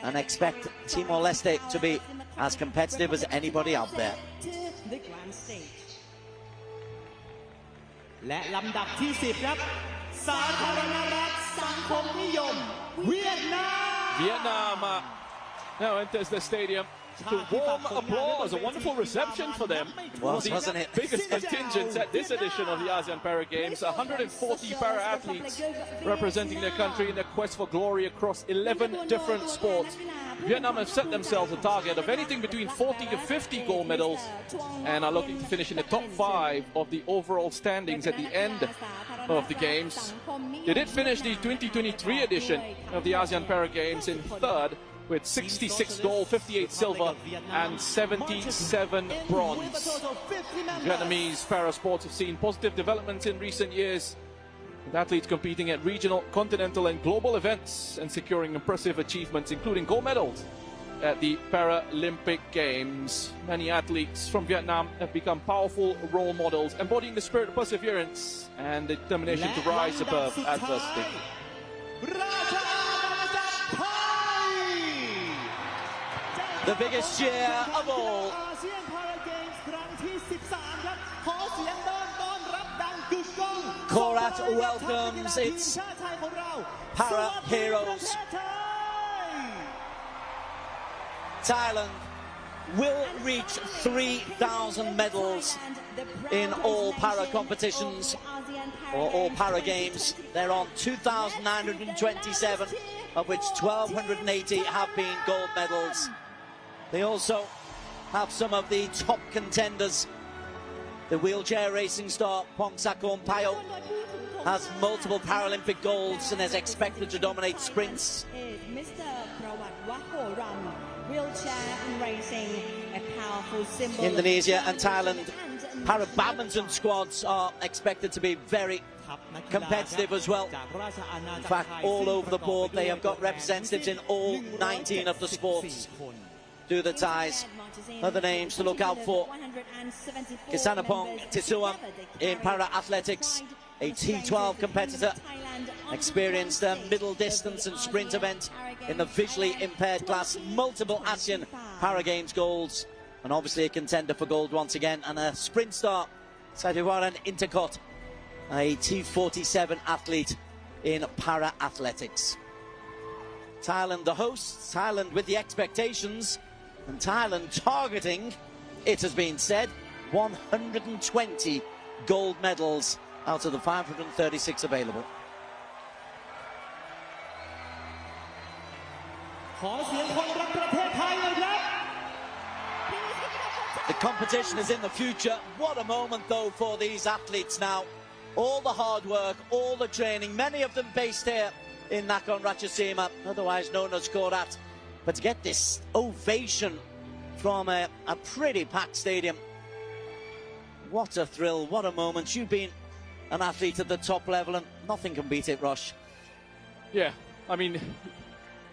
and expect Timor-Leste to be as competitive as anybody out there. Vietnam now enters the stadium. To warm applause, a wonderful reception for them. Wasn't it? Biggest contingents at this edition of the Asean Para Games. 140 para-athletes representing their country in their quest for glory across 11 different sports. Vietnam have set themselves a target of anything between 40 to 50 gold medals and are looking to finish in the top 5 of the overall standings at the end of the Games. They did finish the 2023 edition of the Asean Para Games in 3rd, with 66 gold, 58 silver and 77 bronze. Vietnamese para-sports have seen positive developments in recent years, with athletes competing at regional, continental and global events and securing impressive achievements, including gold medals at the Paralympic Games. Many athletes from Vietnam have become powerful role models, embodying the spirit of perseverance and determination to rise above adversity. The biggest cheer of all. Korat welcomes its para heroes. Thailand will reach 3,000 medals in all para competitions or all para games. They're on 2,927, of which 1,280 have been gold medals. They also have some of the top contenders. The wheelchair racing star Pongsakorn Payo has multiple Paralympic golds and is expected to dominate sprints. Indonesia and Thailand para badminton squads are expected to be very, competitive as well. In fact, all over the board, they have got representatives in all 19 of the sports. Do the ties. Other names to look out for: Kisanapong Tisuam in para-athletics, a T12 competitor, experienced middle distance and sprint event in the visually impaired class, multiple Asean Para-Games golds, and obviously a contender for gold once again, and a sprint star, Sadiwaran Intercot, a T47 athlete in para-athletics. Thailand the hosts, Thailand with the expectations, and Thailand targeting, it has been said, 120 gold medals out of the 536 available. The competition is in the future. What a moment though for these athletes now. All the hard work, all the training, many of them based here in Nakhon Ratchasima, otherwise known as Korat. But to get this ovation from a pretty packed stadium, what a thrill, what a moment. You've been an athlete at the top level and nothing can beat it, Rosh. Yeah, I mean,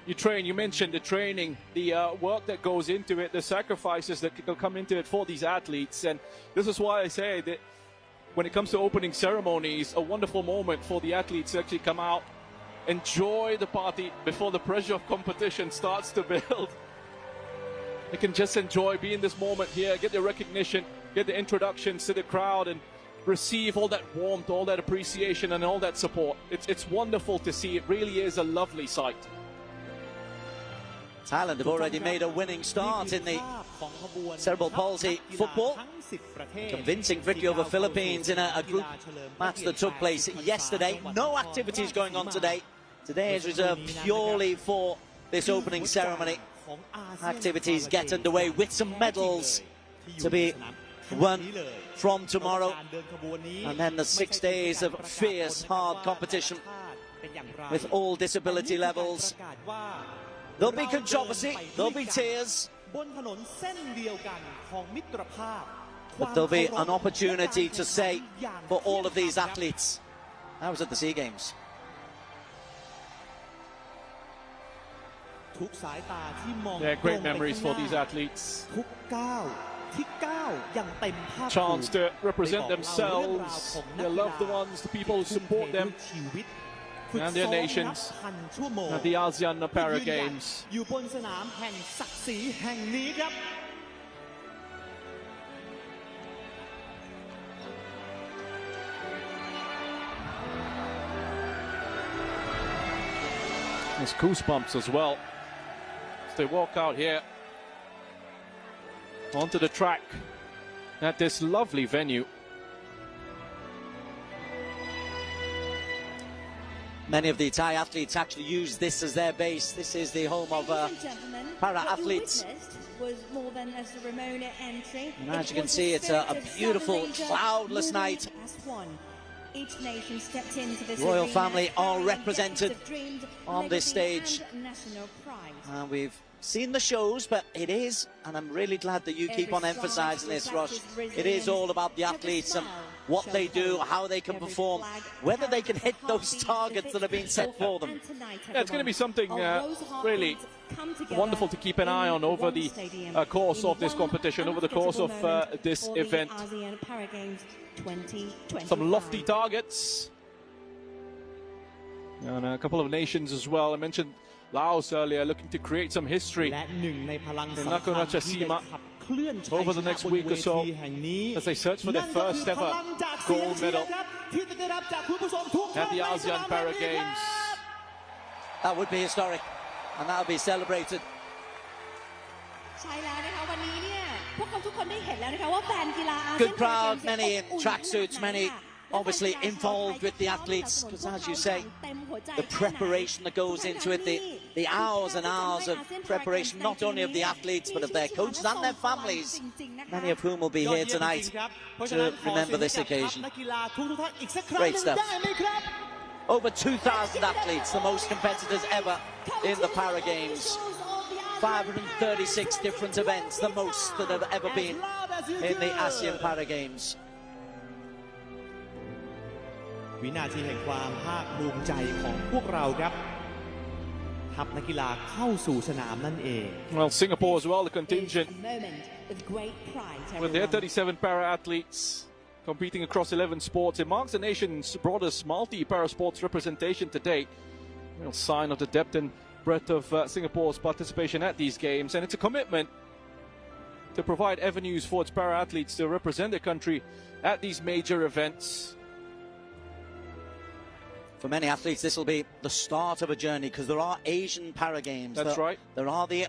you train, you mentioned the training, the work that goes into it, the sacrifices that come into it for these athletes. And this is why I say that when it comes to opening ceremonies, a wonderful moment for the athletes to actually come out, enjoy the party before the pressure of competition starts to build. They can just enjoy, be in this moment here, get the recognition, get the introductions to the crowd, and receive all that warmth, all that appreciation, and all that support. It's wonderful to see. It really is a lovely sight. Thailand have already made a winning start in the cerebral palsy football. Convincing victory over Philippines in a group match that took place yesterday. No activities going on today. Today is reserved purely for this opening ceremony. Activities get underway with some medals to be won from tomorrow. And then the 6 days of fierce, hard competition with all disability levels. There'll be controversy, there'll be tears, but there'll be an opportunity to say for all of these athletes, I was at the SEA Games. Yeah, great memories for these athletes. Chance to represent themselves, their loved ones, the people who support them, and their nations at the Asean Para Games. There's goosebumps as well as they walk out here onto the track at this lovely venue. Many of the Thai athletes actually use this as their base. This is the home of para-athletes. And as you can see, it's a beautiful, cloudless night. Each nation stepped into this Royal family are represented on this stage. And we've seen the shows, but it is, and I'm really glad that you keep on emphasizing this, Rosh, it is all about the athletes and what they do, how they can perform, whether they can hit those targets that have been set for them. Yeah, it's going to be something really wonderful to keep an eye on over the course of this competition, over the course of this event. Some lofty targets. And a couple of nations as well. I mentioned Laos earlier, looking to create some history in Nakhon Ratchasima over the next week or so as they search for their first ever gold medal at the Asean Para Games. That would be historic, and that will be celebrated. Good crowd, many in tracksuits, many obviously involved with the athletes, because as you say, the preparation that goes into it, the hours and hours of preparation, not only of the athletes but of their coaches and their families, many of whom will be here tonight to remember this occasion. Great stuff. Over 2,000 athletes, the most competitors ever in the Para Games. 536 different events, the most that have ever been in the Asean Para Games. วินาทีแห่งความภาคภูมิใจของพวกเราครับทัพนักกีฬาเข้าสู่สนามนั่นเอง Well, Singapore as well, the contingent with their 37 para-athletes competing across 11 sports. It marks the nation's broadest multi-para-sports representation to date. Real sign of the depth and breadth of Singapore's participation at these games, and it's a commitment to provide avenues for its para-athletes to represent their country at these major events. For many athletes, this will be the start of a journey because there are Asian Para Games. That's right. There are the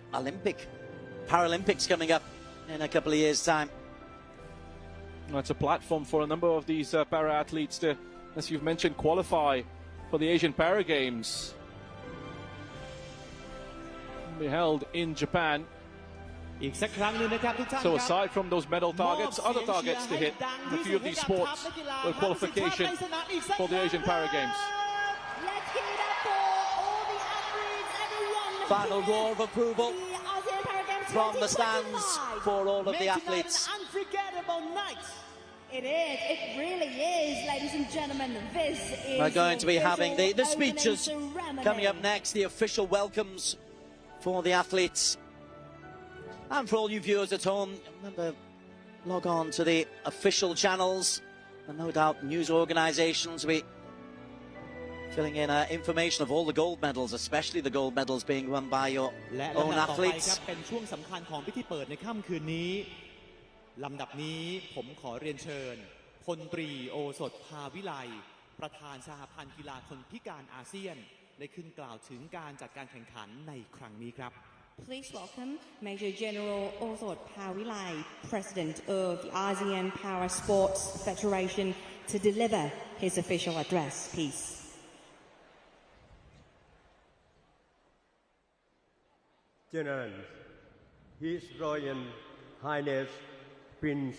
Paralympics coming up in a couple of years' time. It's a platform for a number of these para-athletes to, as you've mentioned, qualify for the Asian Para Games. Be held in Japan. So aside from those medal targets, other targets to hit a few of these sports with qualification for the Asian Para Games. Final roar of approval from the stands for all of the athletes. An unforgettable night. It is. It really is, ladies and gentlemen. This is. We're going to be having the speeches coming up next, the official welcomes for the athletes. And for all you viewers at home, remember, log on to the official channels, and no doubt news organisations will be filling in information of all the gold medals, especially the gold medals being won by your own athletes. เป็นช่วงสำคัญของพิธีเปิดในค่ำคืนนี้ลำดับนี้ผมขอเรียนเชิญพลตรีโอสถภาวิไลประธานสหพันธ์กีฬาคนพิการอาเซียนได้ขึ้นกล่าวถึงการจัดการแข่งขันในครั้งนี้ครับ Please welcome Major General Osot Pawilai, President of the ASEAN Para Sports Federation, to deliver his official address. Peace. General, His Royal Highness Prince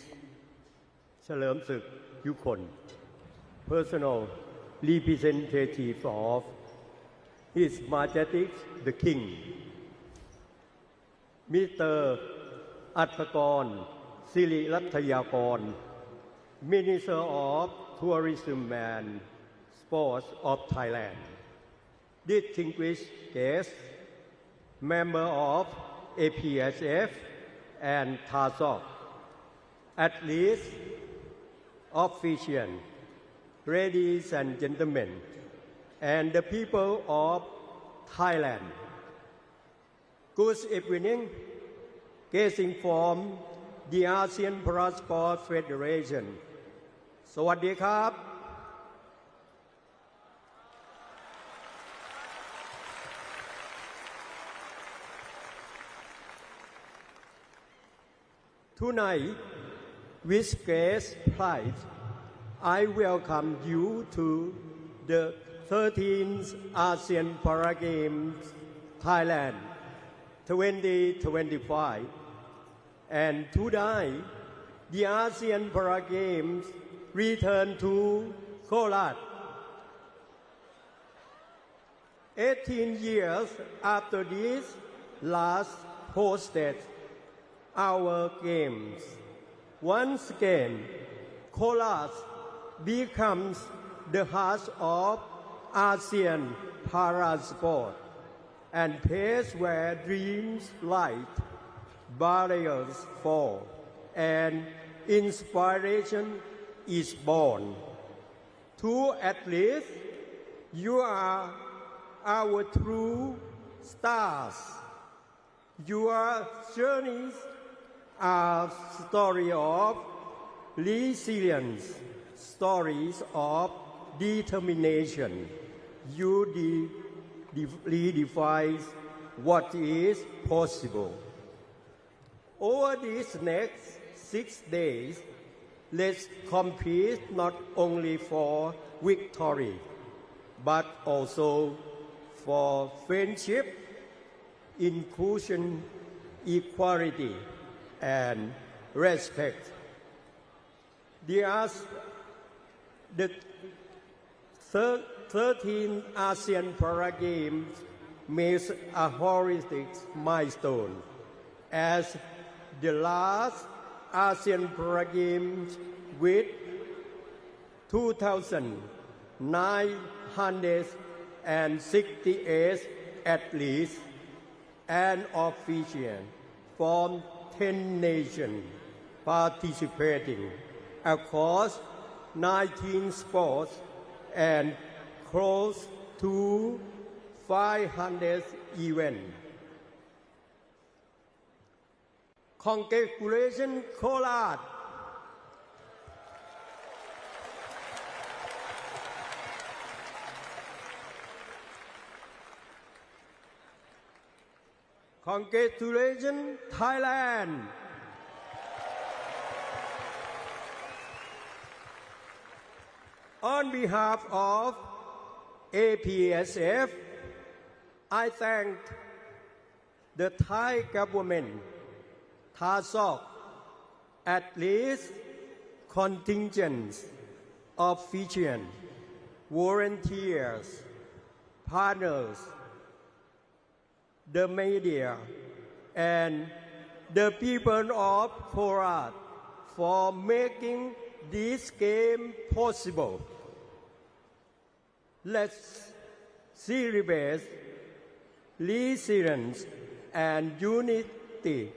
Chalermsuk Yukon, personal representative of His Majesty the King, Mr. Atthakon Siriratthayakon, Minister of Tourism and Sports of Thailand, distinguished guests, member of APSF and TASOC, athletes, officials, ladies and gentlemen, and the people of Thailand. Good evening, guesting from the ASEAN Para Sports Federation. สวัสดีครับ Tonight, with great pride, I welcome you to the 13th ASEAN Para Games Thailand 2025. And today, the ASEAN Para Games return to Korat. 18 years after this last hosted our games, once again, Korat becomes the heart of ASEAN Para Sport and place where dreams light, barriers fall, and inspiration is born. To athletes, you are our true stars. Your journeys are stories of resilience, stories of determination. You redefine what is possible. Over these next 6 days, let's compete not only for victory, but also for friendship, inclusion, equality, and respect. The 13th ASEAN Para Games makes a historic milestone as the last ASEAN Para Games with 2,000 968 athletes and officials from 10 nations participating across 19 sports and close to 500 events. Congratulations, Korat! Congratulations, Thailand! On behalf of APSF, I thank the Thai government, TASOC, athletes, contingents, officials, volunteers, partners, the media, and the people of Korat for making this game possible. Let's celebrate resilience and unity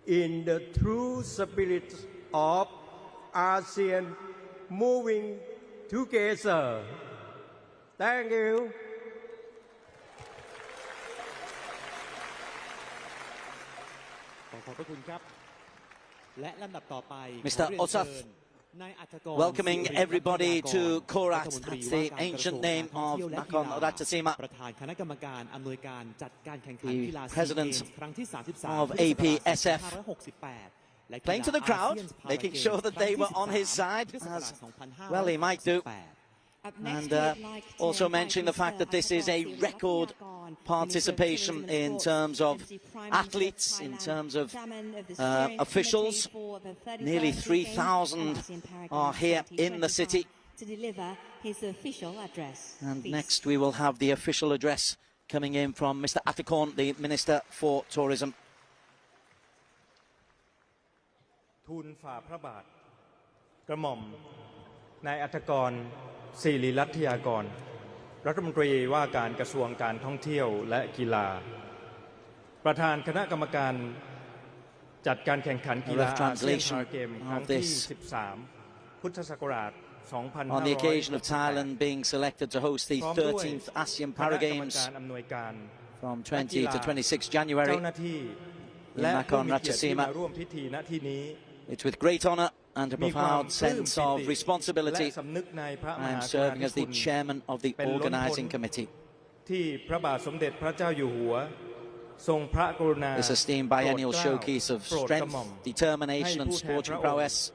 in the true spirit of ASEAN moving together. Thank you. ขอบพระคุณครับและลำดับต่อไป Mr. Osaf welcoming everybody to Korat. That's the ancient name of Nakhon Ratchasima. ประธานคณะกรรมการอำนวยการจัดการแข่งขันกีฬา The president ครั้งที่ 33 of APSF playing to the crowd, making sure that they were on his side, as well he might do. And also mentioning the fact that this is a record participation in terms of athletes, in terms of officials. Nearly 3,000 are here in the city. And next we will have the official address coming in from Mr. Atikon, the Minister for Tourism. ทูลฝ่าพระบาทกระหม่อมนายอัฐกรศิริรัตยากรรัฐมนตรีว่าการกระทรวงการท่องเที่ยวและกีฬาประธานคณะกรรมการจัดการแข่งขันกีฬาอาเซียนพาราเกมครั้งที่ 13 พุทธศักราช 2568 On the occasion of Thailand being selected to host the 13th Asean Para Games from 20 to 26 January in Nakhon Ratchasima, it's with great honour and a profound sense of responsibility I am serving as the chairman of the organising committee. This esteemed biennial showcase of strength, determination and sporting prowess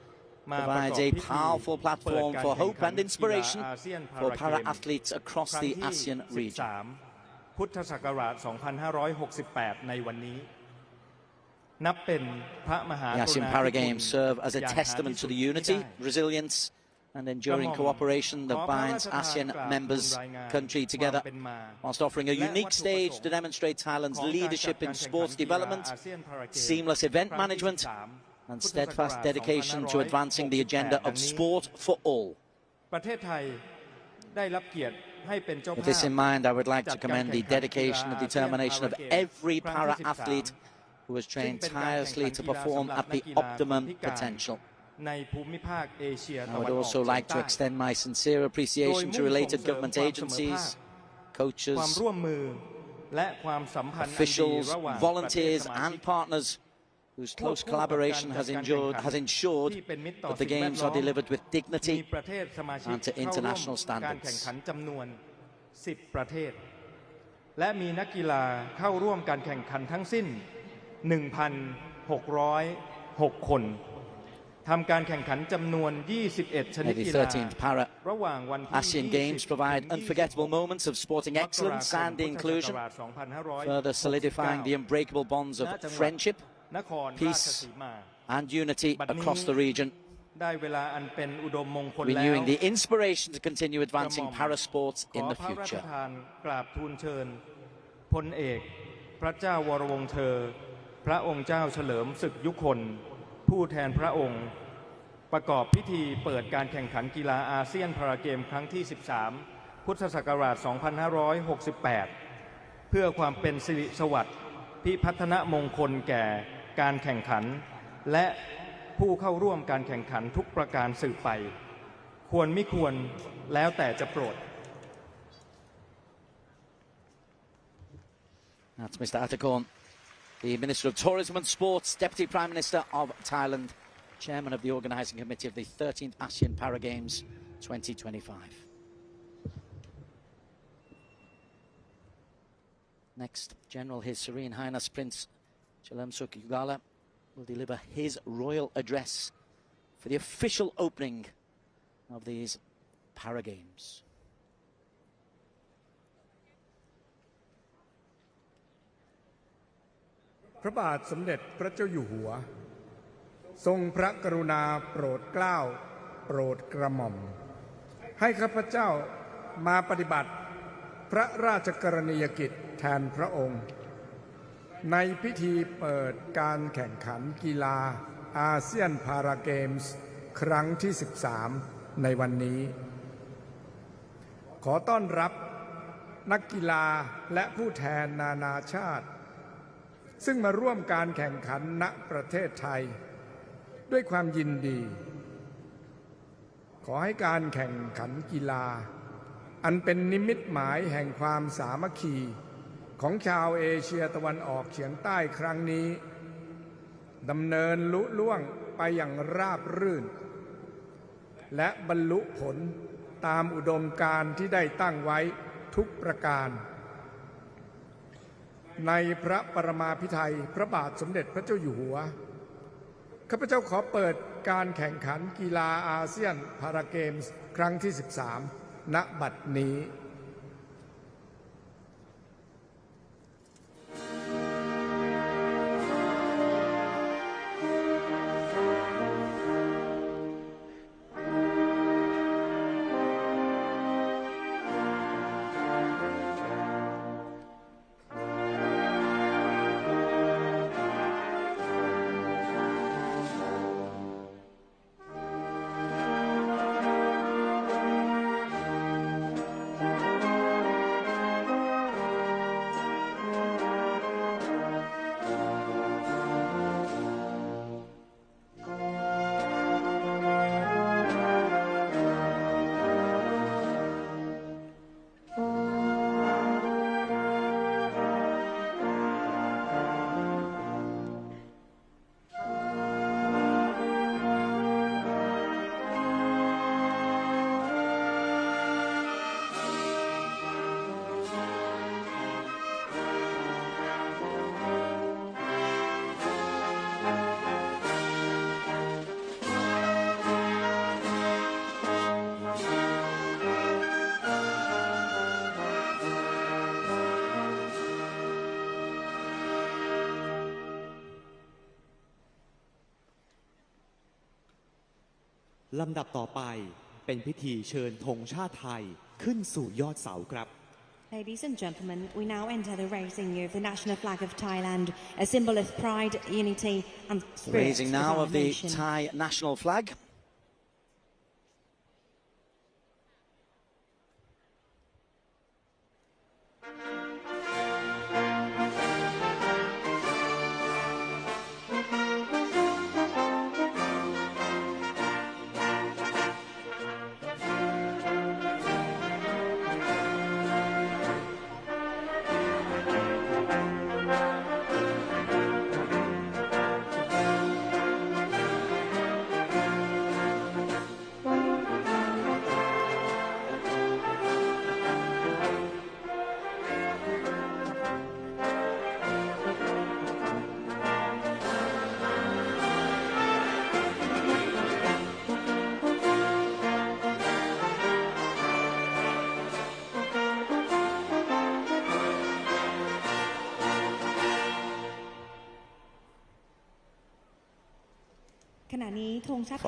provides a powerful platform for hope and inspiration for para-athletes across the ASEAN region. พุทธศักราช 2568 ในวันนี้นับเป็นพระมหากรุณาธิคุณ The Asean Para Games serve as a testament to the unity, resilience and enduring cooperation that binds ASEAN members country together, whilst offering a unique stage to demonstrate Thailand's leadership in sports development, seamless event management and steadfast dedication to advancing the agenda of sport for all. ประเทศไทยได้รับเกียรติให้เป็นเจ้าภาพ With this in mind, I would like to commend the dedication and determination of every para-athlete who has trained tirelessly to perform at the optimum potential. I would also like to extend my sincere appreciation to related government agencies, coaches, officials, volunteers and partners whose close collaboration has ensured that the Games are delivered with dignity and to international standards. 10 ประเทศและมีนักกีฬาเข้าร่วมการแข่งขันทั้งสิ้น 1,606 คนทำการแข่งขันจำนวน 21 ชนิดกีฬาระหว่างวันที่ Asian Games provide unforgettable moments of sporting excellence and inclusion, further solidifying the unbreakable bonds of friendship, peace and unity across the region, renewing the inspiration to continue advancing para-sports in the future. กราบทูลเชิญพลเอกพระเจ้าวรวงศ์เธอพระองค์เจ้าเฉลิมศึกยุคนผู้แทนพระองค์ ประกอบพิธีเปิดการแข่งขันกีฬาอาเซียนพาราเกมครั้งที่ 13 พุทธศักราช 2568 เพื่อความเป็นสิริสวัสดิ์พิพัฒนมงคลแก่การแข่งขันและผู้เข้าร่วมการแข่งขันทุกประการสืบไปควรไม่ควรแล้วแต่จะโปรด That's Mr. Atakorn, the Minister of Tourism and Sports, Deputy Prime Minister of Thailand, Chairman of the Organising Committee of the 13th Asean Para Games 2025. Next, General His Serene Highness Prince Chalamsuk Yugala will deliver his royal address for the official opening of these Para Games. พระบาทสมเด็จพระเจ้าอยู่หัวทรงพระกรุณาโปรดเกล้าโปรดกระหม่อมให้ข้าพเจ้ามาปฏิบัติพระราชกรณียกิจแทนพระองค์ในพิธีเปิดการแข่งขันกีฬาอาเซียนพาราเกมส์ครั้งที่ 13 ในวันนี้ขอต้อนรับนักกีฬาและผู้แทนนานาชาติซึ่งมาร่วมการแข่งขันณประเทศไทยด้วยความยินดีขอให้การแข่งขันกีฬาอันเป็นนิมิตหมายแห่งความสามัคคีของชาวเอเชียตะวันออกเฉียงใต้ครั้งนี้ดำเนินลุล่วงไปอย่างราบรื่นและบรรลุผลตามอุดมการณ์ที่ได้ตั้งไว้ทุกประการในพระปรมาภิไธยพระบาทสมเด็จพระเจ้าอยู่หัวข้าพเจ้าขอเปิดการแข่งขันกีฬาอาเซียนพาราเกมส์ครั้งที่ 13 ณ บัดนี้ ลำดับต่อไปเป็นพิธีเชิญธงชาติไทยขึ้นสู่ยอดเสาครับ Ladies and gentlemen, we now enter the raising of the national flag of Thailand, a symbol of pride, unity and spirit. Raising now of the Thai national flag.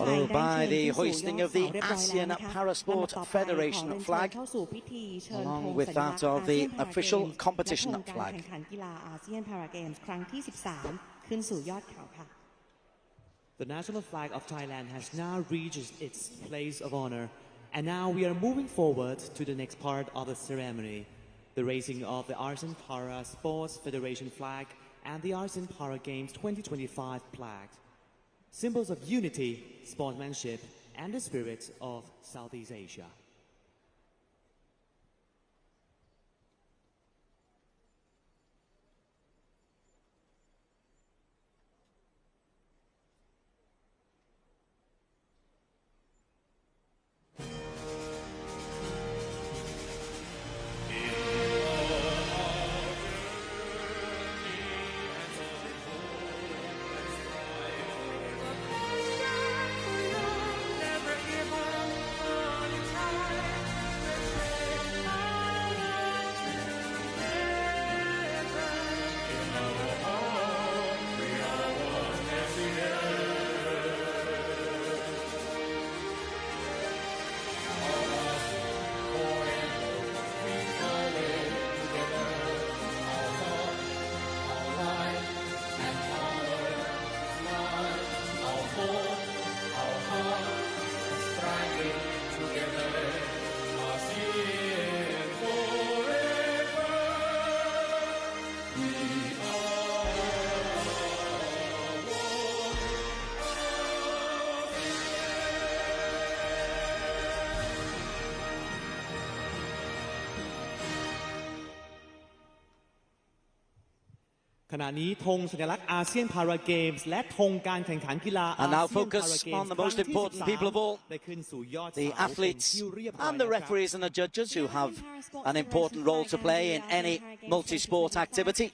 Followed by the hoisting of the ASEAN Parasport Federation flag, along with that of the official competition flag. กีฬาอาเซียนพาราเกมส์ครั้งที่ 13 ขึ้นสู่ยอดเขาค่ะ The national flag of Thailand has now reached its place of honor, and now we are moving forward to the next part of the ceremony, the raising of the Asean Para Sports Federation flag and the Asean Para Games 2025 flag, symbols of unity, sportsmanship, and the spirit of Southeast Asia.ขณะนี้ธงสัญลักษณ์อาเซียนพาราเกมส์และธงการแข่งขันกีฬาอาเซียนพาราเกมส์ on the most important people of all, the athletes and the referees and the judges who have an important role to play in any multi-sport activity.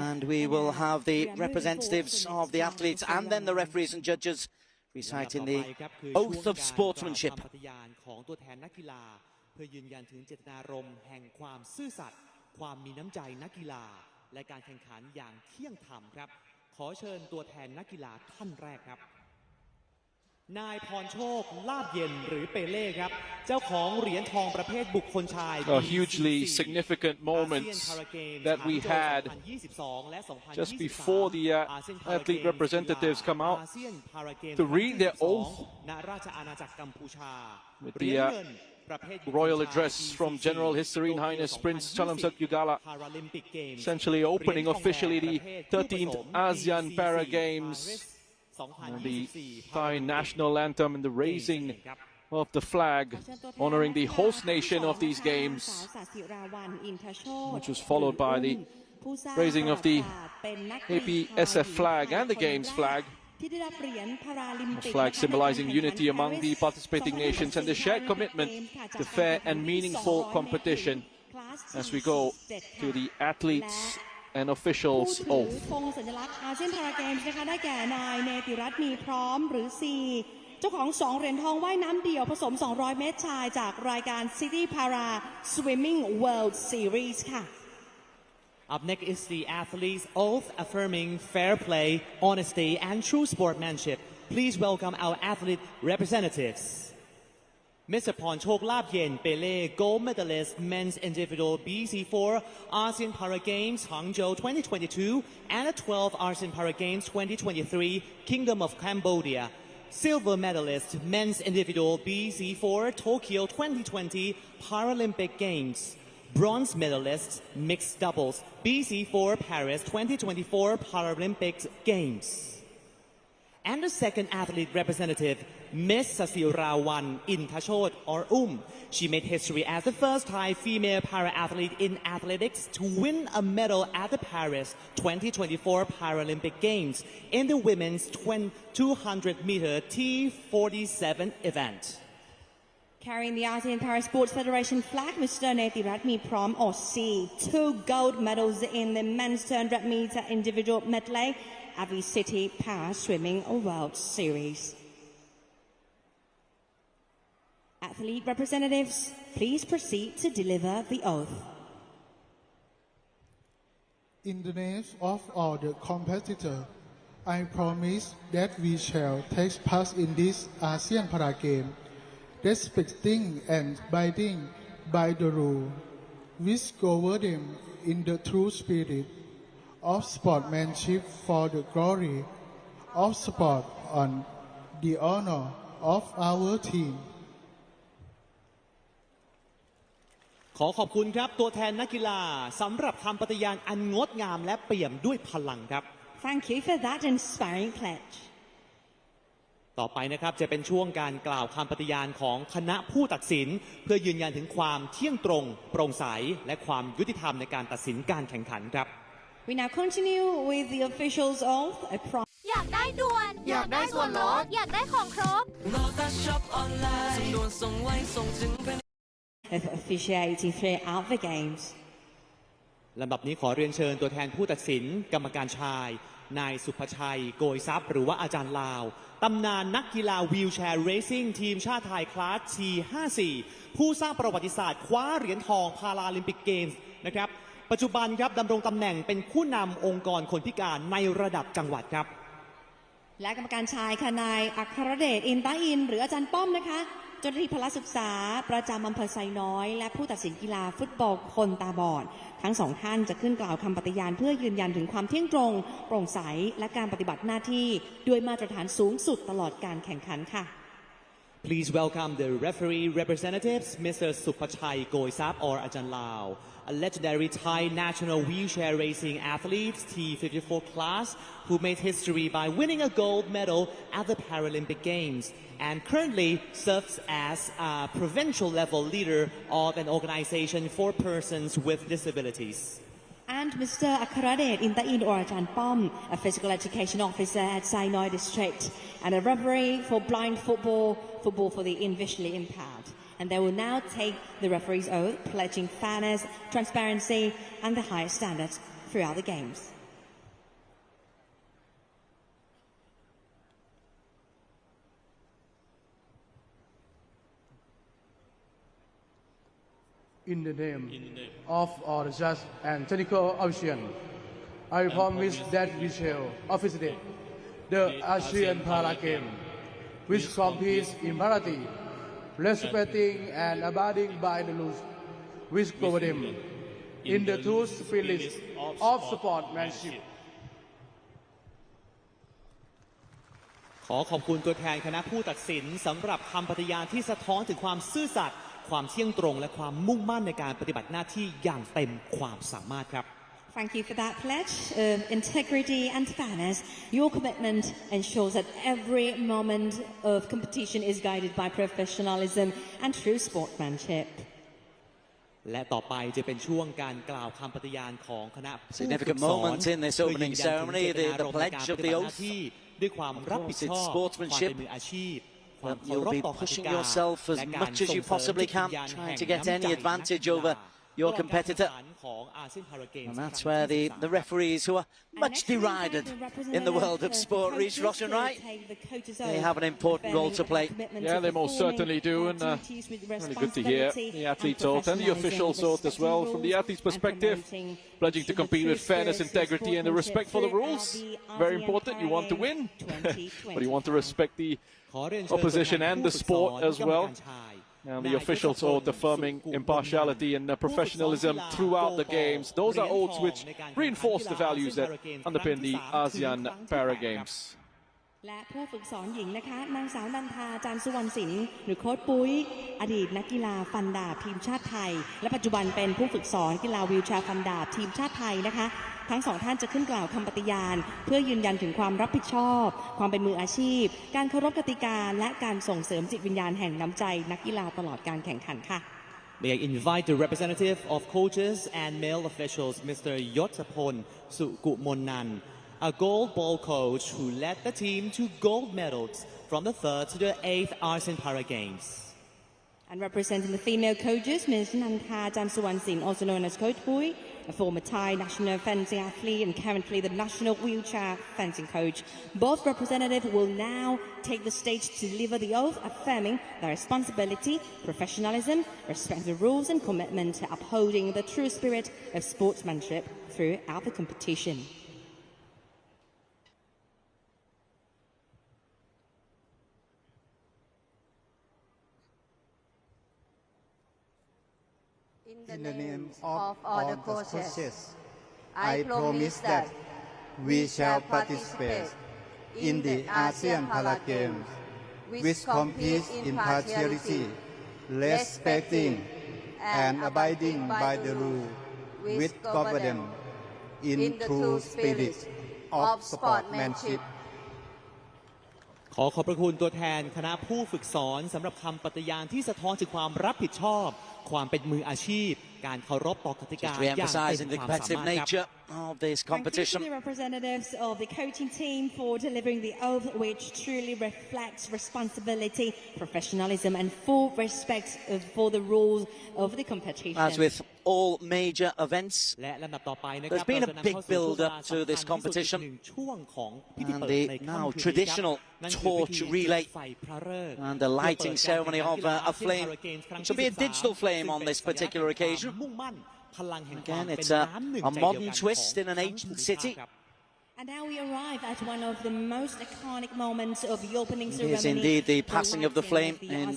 And we will have the representatives of the athletes and then the referees and judges reciting the oath of sportsmanship. เพื่อยืนยันถึงเจตนารมณ์แห่งความซื่อสัตย์ความมีน้ำใจนักกีฬาและการแข่งขันอย่างเที่ยงธรรมครับขอเชิญตัวแทนนักกีฬาท่านแรกครับนายพรโชคลาบเย็นหรือเปเล่ครับเจ้าของเหรียญทองประเภทบุคคลชาย A hugely significant moment that we had just before the athlete representatives come out to read their oath with the royal address from General His Serene Highness Prince Chalamsak Yugala, essentially opening officially the 13th ASEAN Para Games, the Thai national anthem and the raising of the flag, honoring the host nation of these games, which was followed by the raising of the APSF flag and the games flag. A flag symbolizing unity among the participating nations and the shared commitment to fair and meaningful competition as we go to the athletes and officials oath. เจ้าของ2เหรียญทองว่ายน้ำเดี่ยวผสม200เมตรชายจากรายการ City Para Swimming World Series ค่ะ Up next is the athlete's oath affirming fair play, honesty, and true sportsmanship. Please welcome our athlete representatives. Mr. Pornchok Labyen Pele, gold medalist, men's individual BC4 ASEAN Para Games Hangzhou 2022 and the 12th ASEAN Para Games 2023 Kingdom of Cambodia. Silver medalist, men's individual BC4 Tokyo 2020 Paralympic Games. Bronze medalist, mixed doubles, BC4 Paris 2024 Paralympic Games. And the second athlete representative, Miss Sasirawan Intachot or She made history as the first Thai female para-athlete in athletics to win a medal at the Paris 2024 Paralympic Games in the women's 200-meter T47 event. Carrying the ASEAN Para Sports Federation flag, Mr. Netiratmi Prom Ossi, 2 gold medals in the men's 200 meter individual medley at the City Para Swimming World Series. Athlete representatives, please proceed to deliver the oath. In the name of all the competitors, I promise that we shall take part in this ASEAN Para Game, respecting and abiding by the rule, which govern them in the true spirit of sportsmanship for the glory of sport on the honor of our team. ขอขอบคุณครับตัวแทนนักกีฬาสำหรับคำปฏิญาณอันงดงามและเปี่ยมด้วยพลังครับ Thank you for that inspiring pledge. ต่อไปนะครับจะเป็นช่วงการกล่าวคำปฏิญาณของคณะผู้ตัดสินเพื่อยืนยันถึงความเที่ยงตรงโปร่งใสและความยุติธรรมในการตัดสินการแข่งขันครับ We now continue with the officials oath. อยากได้ด่วนอยากได้ส่วนลดอยากได้ของครบ of officiating throughout the games. ลำดับนี้ขอเรียนเชิญตัวแทนผู้ตัดสินกรรมการชายนายสุภชัยโกยทรัพย์หรือว่าอาจารย์ลาวตำนานนักกีฬาวีลแชร์เรซิ่งทีมชาติไทยคลาส T54 ผู้สร้างประวัติศาสตร์คว้าเหรียญทองพาราลิมปิกเกมส์นะครับปัจจุบันครับดำรงตำแหน่งเป็นผู้นำองค์กรคนพิการในระดับจังหวัดครับและกรรมการชายค่ะนายอัครเดชอินตาอินหรืออาจารย์ป้อมนะคะเจ้าหน้าที่พละศึกษาประจำอำเภอไซน้อยและผู้ตัดสินกีฬาฟุตบอลคนตาบอดทั้งสองท่านจะขึ้นกล่าวคำปฏิญาณเพื่อยืนยันถึงความเที่ยงตรงโปร่งใสและการปฏิบัติหน้าที่ด้วยมาตรฐานสูงสุดตลอดการแข่งขันค่ะ Please welcome the referee representatives, Mr. Supachai Goisap or Ajahn Lao, a legendary Thai national wheelchair racing athlete, T54 class, who made history by winning a gold medal at the Paralympic Games, and currently serves as a provincial level leader of an organization for persons with disabilities. And Mr. Akaradet Intain or Ajahn Pom, a physical education officer at Sai Noi District, and a referee for blind football for the visually impaired. And they will now take the referee's oath, pledging fairness, transparency, and the highest standards throughout the games. In the name of all the judges and technical officials, I promise that we shall officiate the Asean Para Games, which competes in parity, respecting and abiding by the rules which govern them, in the true spirit of sportsmanship. ขอขอบคุณตัวแทนคณะผู้ตัดสินสำหรับคำปฏิญาณที่สะท้อนถึงความซื่อสัตย์ความเที่ยงตรงและความมุ่งมั่นในการปฏิบัติหน้าที่อย่างเต็มความสามารถครับ Thank you for that pledge of integrity and fairness. Your commitment ensures that every moment of competition is guided by professionalism and true sportsmanship. และต่อไปจะเป็นช่วงการกล่าวคำปฏิญาณของคณะผู้ฝึกสอน Significant moment in this opening ceremony, the pledge of the oath. ด้วยความรับผิดชอบความเป็นมืออาชีพYou'll be pushing yourself as much as you possibly can, trying to get any advantage over your competitor. And that's where the referees, who are much derided in the world of sport, reach Ross and Wright. They have an important role to play. Yeah, they most certainly do, and really good to hear the athletes' oath and the officials' oath as well. From the athlete's perspective, pledging to compete with fairness, integrity, and the respect for the rules. Very important. You want to win, but you want to respect the opposition and the sport as well. And the officials oath affirming impartiality and professionalism throughout the games. Those are oaths which reinforce the values that underpin the ASEAN Para Games. และผู้ฝึกสอนหญิงนะคะนางสาวนันทาจันทร์สุวรรณศิลป์หรือโค้ชปุ้ยอดีตนักกีฬาฟันดาบทีมชาติไทยและปัจจุบันเป็นผู้ฝึกสอนกีฬาวีลแชร์ฟันดาบทีมชาติไทยนะคะทั้งสองท่านจะขึ้นกล่าวคำปฏิญาณเพื่อยืนยันถึงความรับผิดชอบความเป็นมืออาชีพการเคารพกติกาและการส่งเสริมจิตวิญญาณแห่งน้ำใจนักกีฬาตลอดการแข่งขันค่ะ May I invite the representative of coaches and male officials, Mr. Yotapon Sukumonan, a gold ball coach who led the team to gold medals from the 3rd to the 8th ASEAN Para Games. And representing the female coaches, Ms. Nantha Jansuwansin, also known as Coach Bui, a former Thai national fencing athlete and currently the national wheelchair fencing coach. Both representatives will now take the stage to deliver the oath, affirming their responsibility, professionalism, respect the rules and commitment to upholding the true spirit of sportsmanship throughout the competition. In the name of all the coaches, I promise that we shall participate in the ASEAN Para Games, which compete in impartiality, respecting and abiding by the rule, which govern them in true spirit of sportsmanship. ขอขอบพระคุณตัวแทนคณะผู้ฝึกสอนสำหรับคำปฏิญาณที่สะท้อนถึงความรับผิดชอบความเป็นมืออาชีพการเคารพต่อกติกาอย่างเต็มความสามารถครับ of this competition. Thank you to the representatives of the coaching team for delivering the oath, which truly reflects responsibility, professionalism, and full respect for the rules of the competition. As with all major events, there's been a big build-up to this competition, and the now traditional torch relay and the lighting ceremony of a flame, which will be a digital flame on this particular occasion. Again, it's a modern twist in an ancient city. And now we arrive at one of the most iconic moments of the opening ceremony. It is indeed the passing of the flame in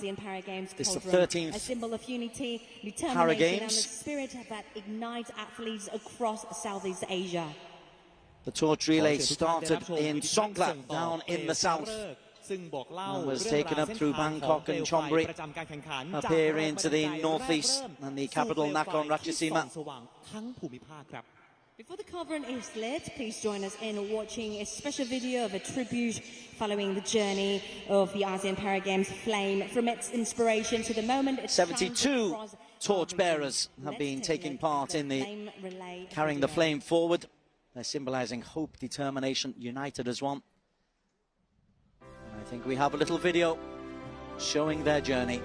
this the 13th a symbol of unity, determination, Para and Games. the spirit that ignites athletes across Southeast Asia. The torch relay started in Songkla, down in the south, and was taken up through Bangkok and Chonburi, up here into the northeast and the capital Nakhon Ratchasima. Before the covering is lit, please join us in watching a special video of a tribute following the journey of the ASEAN Para Games flame from its inspiration to the moment it 72 torch bearers have been taking part in the carrying the flame forward. They're symbolizing hope, determination, united as one. And I think we have a little video showing their journey.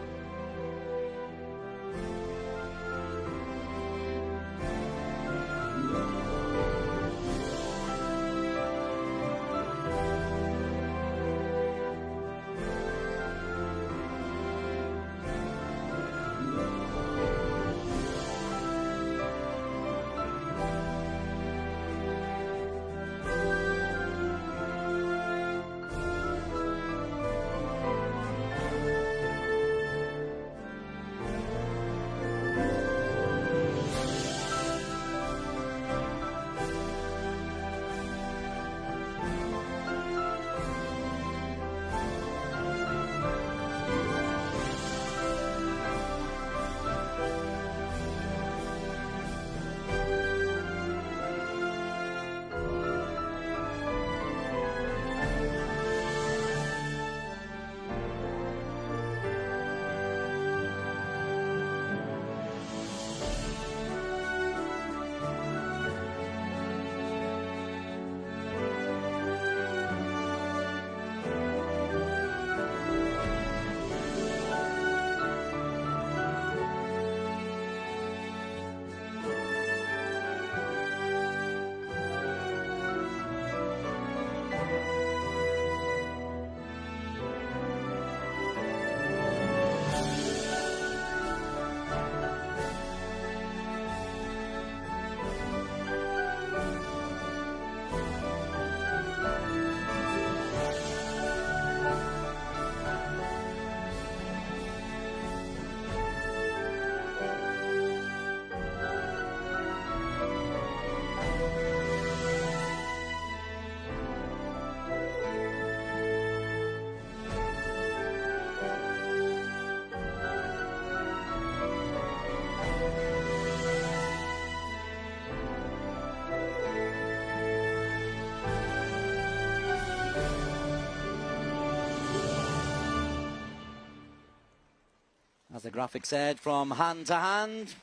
As the graphic said, from hand to hand,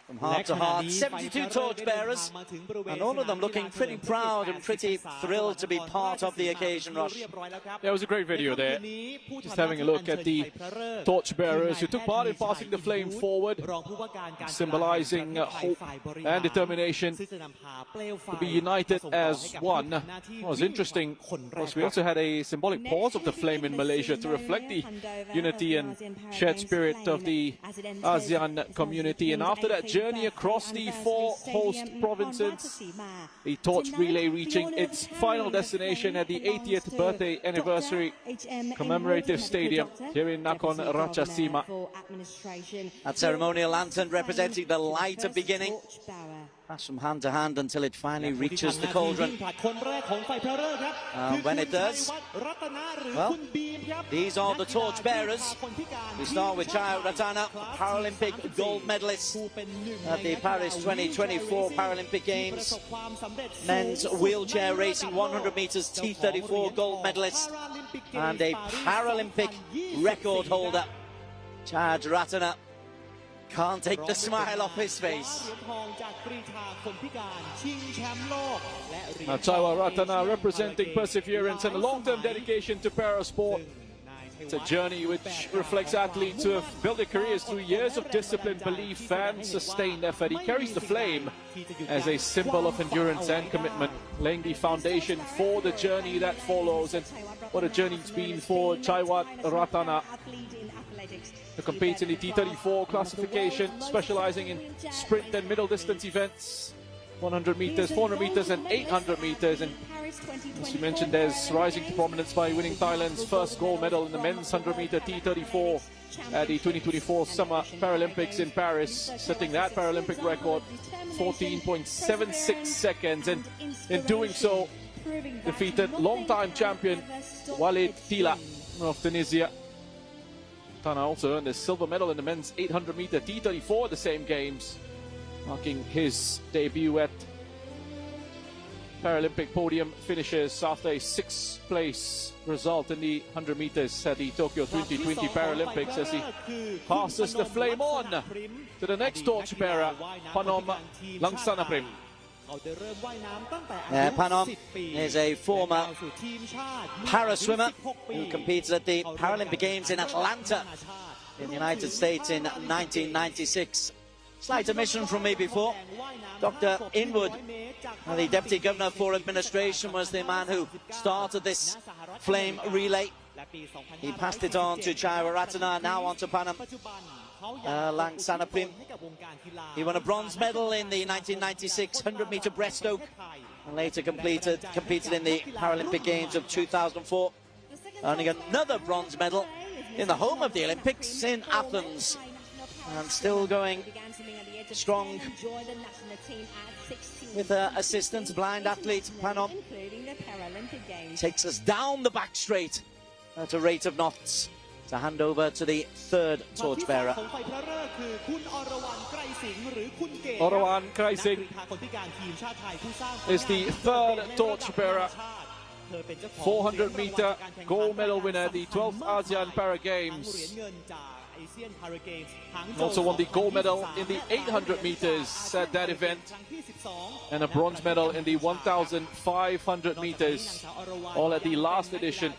from heart to heart, 72 torchbearers, and all of them looking pretty proud and pretty thrilled to be part of the occasion, Rosh. Yeah, it was a great video there. Just having a look at the torchbearers who took part in passing the flame forward, symbolizing hope and determination to be united as one. What was interesting was we also had a symbolic pause of the flame in Malaysia to reflect the unity and shared spirit of the ASEAN community. And after that journey across the 4 host provinces, the torch relay reaching its final destination at the 80th birthday anniversary commemorative stadium here in Nakhon Ratchasima. That ceremonial lantern representing the light of beginning Pass from hand to hand until it finally reaches the cauldron. When it does, well, these are the torch bearers. We start with Chaya Ratana, Paralympic gold medalist at the Paris 2024 Paralympic Games. Men's wheelchair racing 100 meters T34 gold medalist and a Paralympic record holder. Chaya Ratana can't take the smile off his face. Chaya Ratana representing perseverance and a long-term dedication to parasport. It's a journey which reflects athletes who have built their careers through years of discipline, belief and sustained effort. He carries the flame as a symbol of endurance and commitment, laying the foundation for the journey that follows. And what a journey it's been for Chaya Ratana, who competes in the T34 classification, specializing in sprint and middle distance events, 100 meters, 400 meters and 800 meters. And as you mentioned, there's rising to prominence by winning Thailand's first gold medal in the men's 100 meter T34 at the 2024 Summer Paralympics in Paris, setting that Paralympic record, 14.76 seconds, and in doing so defeated long-time champion Walid Tila of Tunisia. Tana also earned a silver medal in the men's 800 meter T34 at the same games, marking his debut at Paralympic podium finishes after a 6th place result in the 100 meters at the Tokyo 2020 Paralympics, as he passes the flame on to the next torchbearer, Panom Langsanaprim. Panom is a former paraswimmer who competed at the Paralympic Games in Atlanta in the United States in 1996. Slight omission from me before. Dr. Inwood, the Deputy Governor for Administration, was the man who started this flame relay. He passed it on to Chaya Ratana, now on to Panom Langsanaprim. He won a bronze medal in the 1996 100-meter breaststroke and later competed in the Paralympic Games of 2004, earning another bronze medal in the home of the Olympics in Athens. And still going strong with assistance. Blind athlete Panom takes us down the back straight at a rate of knots to hand over to the third torchbearer. Orawan Kraising is the third torchbearer. 400 meter gold medal winner, the 12th ASEAN Para Games. Also won the gold medal in the 800 meters at that event and a bronze medal in the 1,500 meters, all at the last edition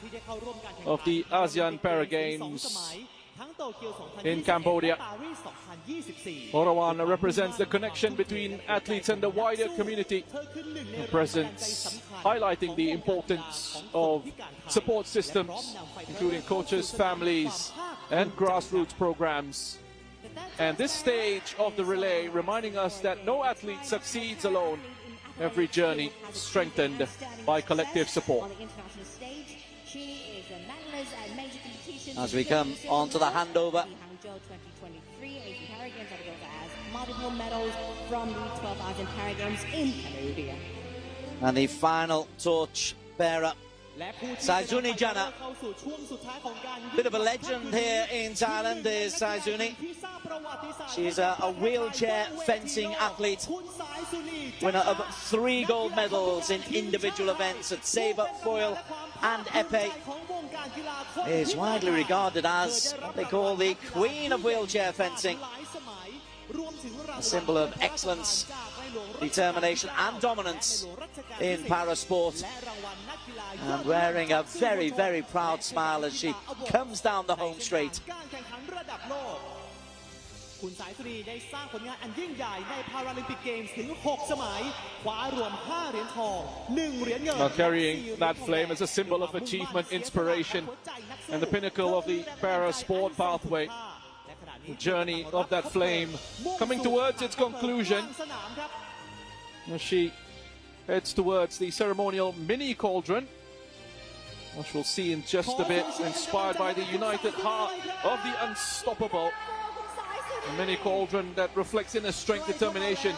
of the ASEAN Para Games in Cambodia. Orawan represents the connection between athletes and the wider community. Her presence highlighting the importance of support systems, including coaches, families, and grassroots programs. And this stage of the relay reminding us that no athlete succeeds alone. Every journey strengthened by collective support. As we come on to the handover, multiple medals from the 12 ASEAN Para Games in Cambodia. And the final torch bearer, Saizuni Jana. Bit of a legend here in Thailand is Saizuni. She's a wheelchair fencing athlete, winner of 3 gold medals in individual events at sabre, foil and épée. Is widely regarded as what they call the Queen of Wheelchair Fencing, a symbol of excellence, determination and dominance in parasport, and wearing a very, very proud smile as she comes down the home straight. Now carrying that flame as a symbol of achievement, inspiration, and the pinnacle of the para-sport pathway. The journey of that flame coming towards its conclusion as she heads towards the ceremonial mini cauldron, which we'll see in just a bit, inspired by the united heart of the unstoppable. A mini cauldron that reflects inner strength, determination,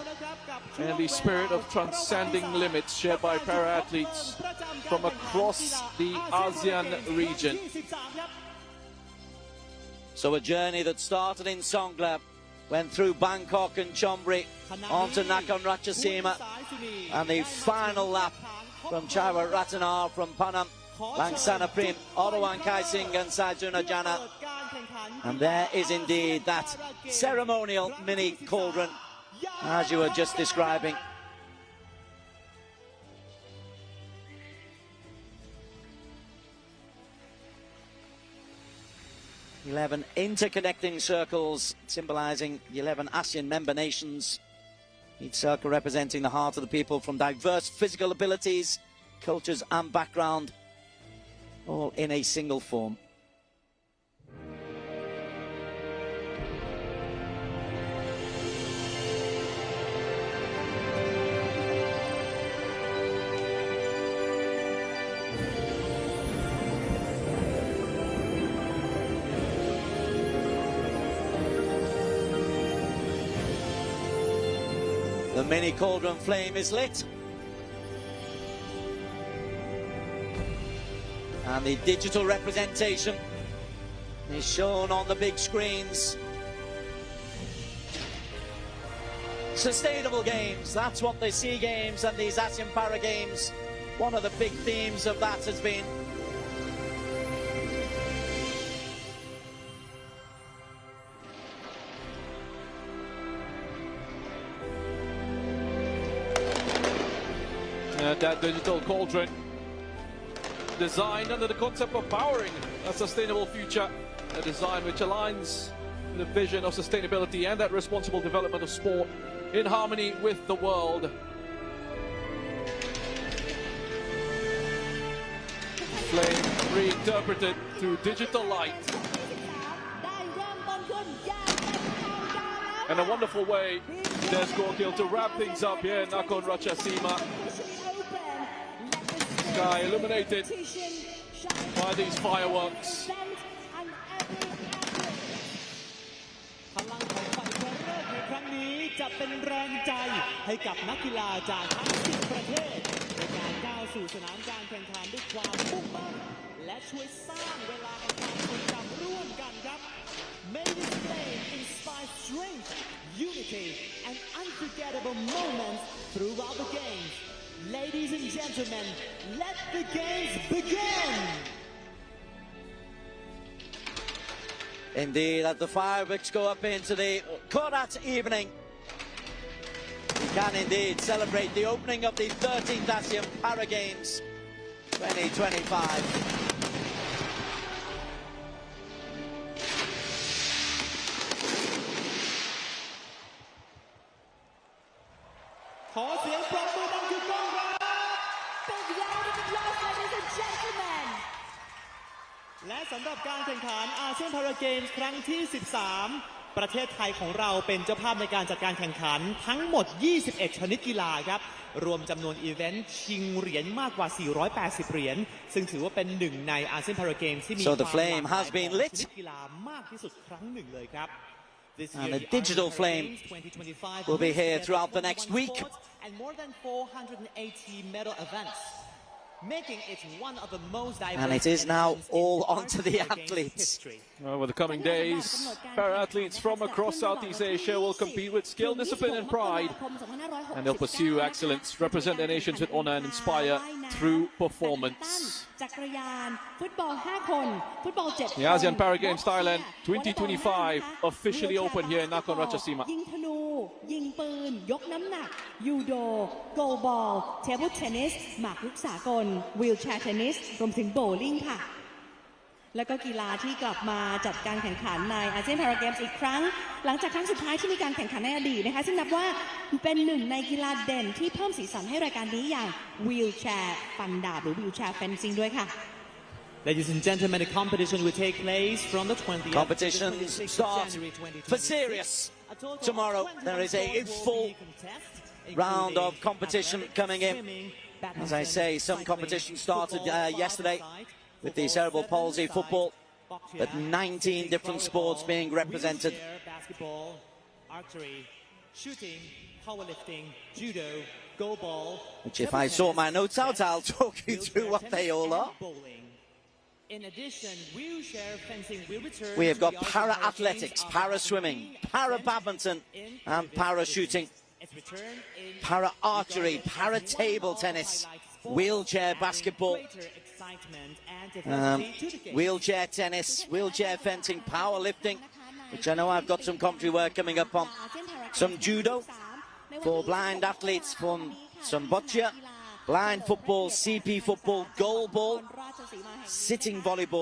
and the spirit of transcending limits shared by para-athletes from across the ASEAN region. So a journey that started in Songkhla, went through Bangkok and Chonburi, on to Nakhon Ratchasima, and the final lap from Chaiwa Ratana, from Panam, Langsana Prim, Ottawa Kai Singh and Saijuna Jana. And there is indeed that ceremonial mini cauldron, as you were just describing. "11 interconnecting circles symbolizing the 11 ASEAN member nations. Each circle representing the heart of the people from diverse physical abilities, cultures and background, all in a single form." The mini cauldron flame is lit. And the digital representation is shown on the big screens. Sustainable games, that's what the SEA Games and these ASEAN Para Games, one of the big themes of that has been. That digital cauldron, designed under the concept of powering a sustainable future, a design which aligns the vision of sustainability and that responsible development of sport in harmony with the world. Flame reinterpreted through digital light. And a wonderful way, Des Gorkil, to wrap things up here in Nakhon Ratchasima. Sky illuminated by these fireworks. ครั้งนี้จะเป็นแรงใจให้กับนักกีฬาจากทั้ง10ประเทศในการก้าวสู่สนามการแข่งขันด้วยความมุ่งมั่นและช่วยสร้างเวลาแห่งความทรงจำร่วมกันครับ May this flame inspire strength, unity, and unforgettable moments throughout the games. Ladies and gentlemen, let the games begin! Indeed, as the fireworks go up into the Korat evening, we can indeed celebrate the opening of the 13th ASEAN Para Games 2025. Big round of applause, ladies and gentlemen! และสำหรับการแข่งขันอาเซียนพาราเกมส์ครั้งที่ 13 ประเทศไทยของเราเป็นเจ้าภาพในการจัดการแข่งขันทั้งหมด 21 ชนิดกีฬาครับรวมจำนวนอีเวนต์ชิงเหรียญมากกว่า 480 เหรียญซึ่งถือว่าเป็นหนึ่งในอาเซียนพาราเกมส์ที่มีความหลากหลายของชนิดกีฬามากที่สุดครั้งหนึ่งเลยครับ And the digital flame will be here throughout the next week. And more than 480 medal events, making it one of the most diverse. And it is now all onto the athletes. Well, over the coming days, para-athletes from across Southeast Asia will compete with skill, discipline and pride. And they'll pursue excellence, represent their nations with honor and inspire through performance. The ASEAN Para Games Thailand 2025 officially open here in Nakhon Ratchasima. ยิงธนูยิงปืนยกน้ำหนักยูโดโกลบอลเทเบิลเทนนิสหมากรุกสากลวีลแชร์เทนนิสรวมถึงโบว์ลิ่งค่ะแล้วก็กีฬาที่กลับมาจัดการแข่งขันในอาเซียนพาราเกมส์อีกครั้งหลังจากครั้งสุดท้ายที่มีการแข่งขันในอดีตนะคะซึ่งนับว่าเป็นหนึ่งในกีฬาเด่นที่เพิ่มสีสันให้รายการนี้อย่างวีลแชร์ฟันดาบหรือวีลแชร์เฟนซิ่งด้วยค่ะ Ladies and gentlemen, the competition will take place from the 20th Competitions start for serious tomorrow. There is a full round of competition coming in. As I say, some competition started yesterday with the cerebral palsy football, but 19 different sports being represented. Basketball, archery, shooting, powerlifting, judo, goalball. Which, if I sort my notes out, I'll talk you through what they all are. In addition, wheelchair fencing will return. We have got para-athletics, para-swimming, para-badminton and para-shooting, para-archery, para-table tennis, wheelchair basketball, wheelchair tennis, wheelchair fencing, powerlifting, which I know I've got some commentary work coming up on, some judo for blind athletes, from some boccia, blind football, CP football, goalball, sitting volleyball.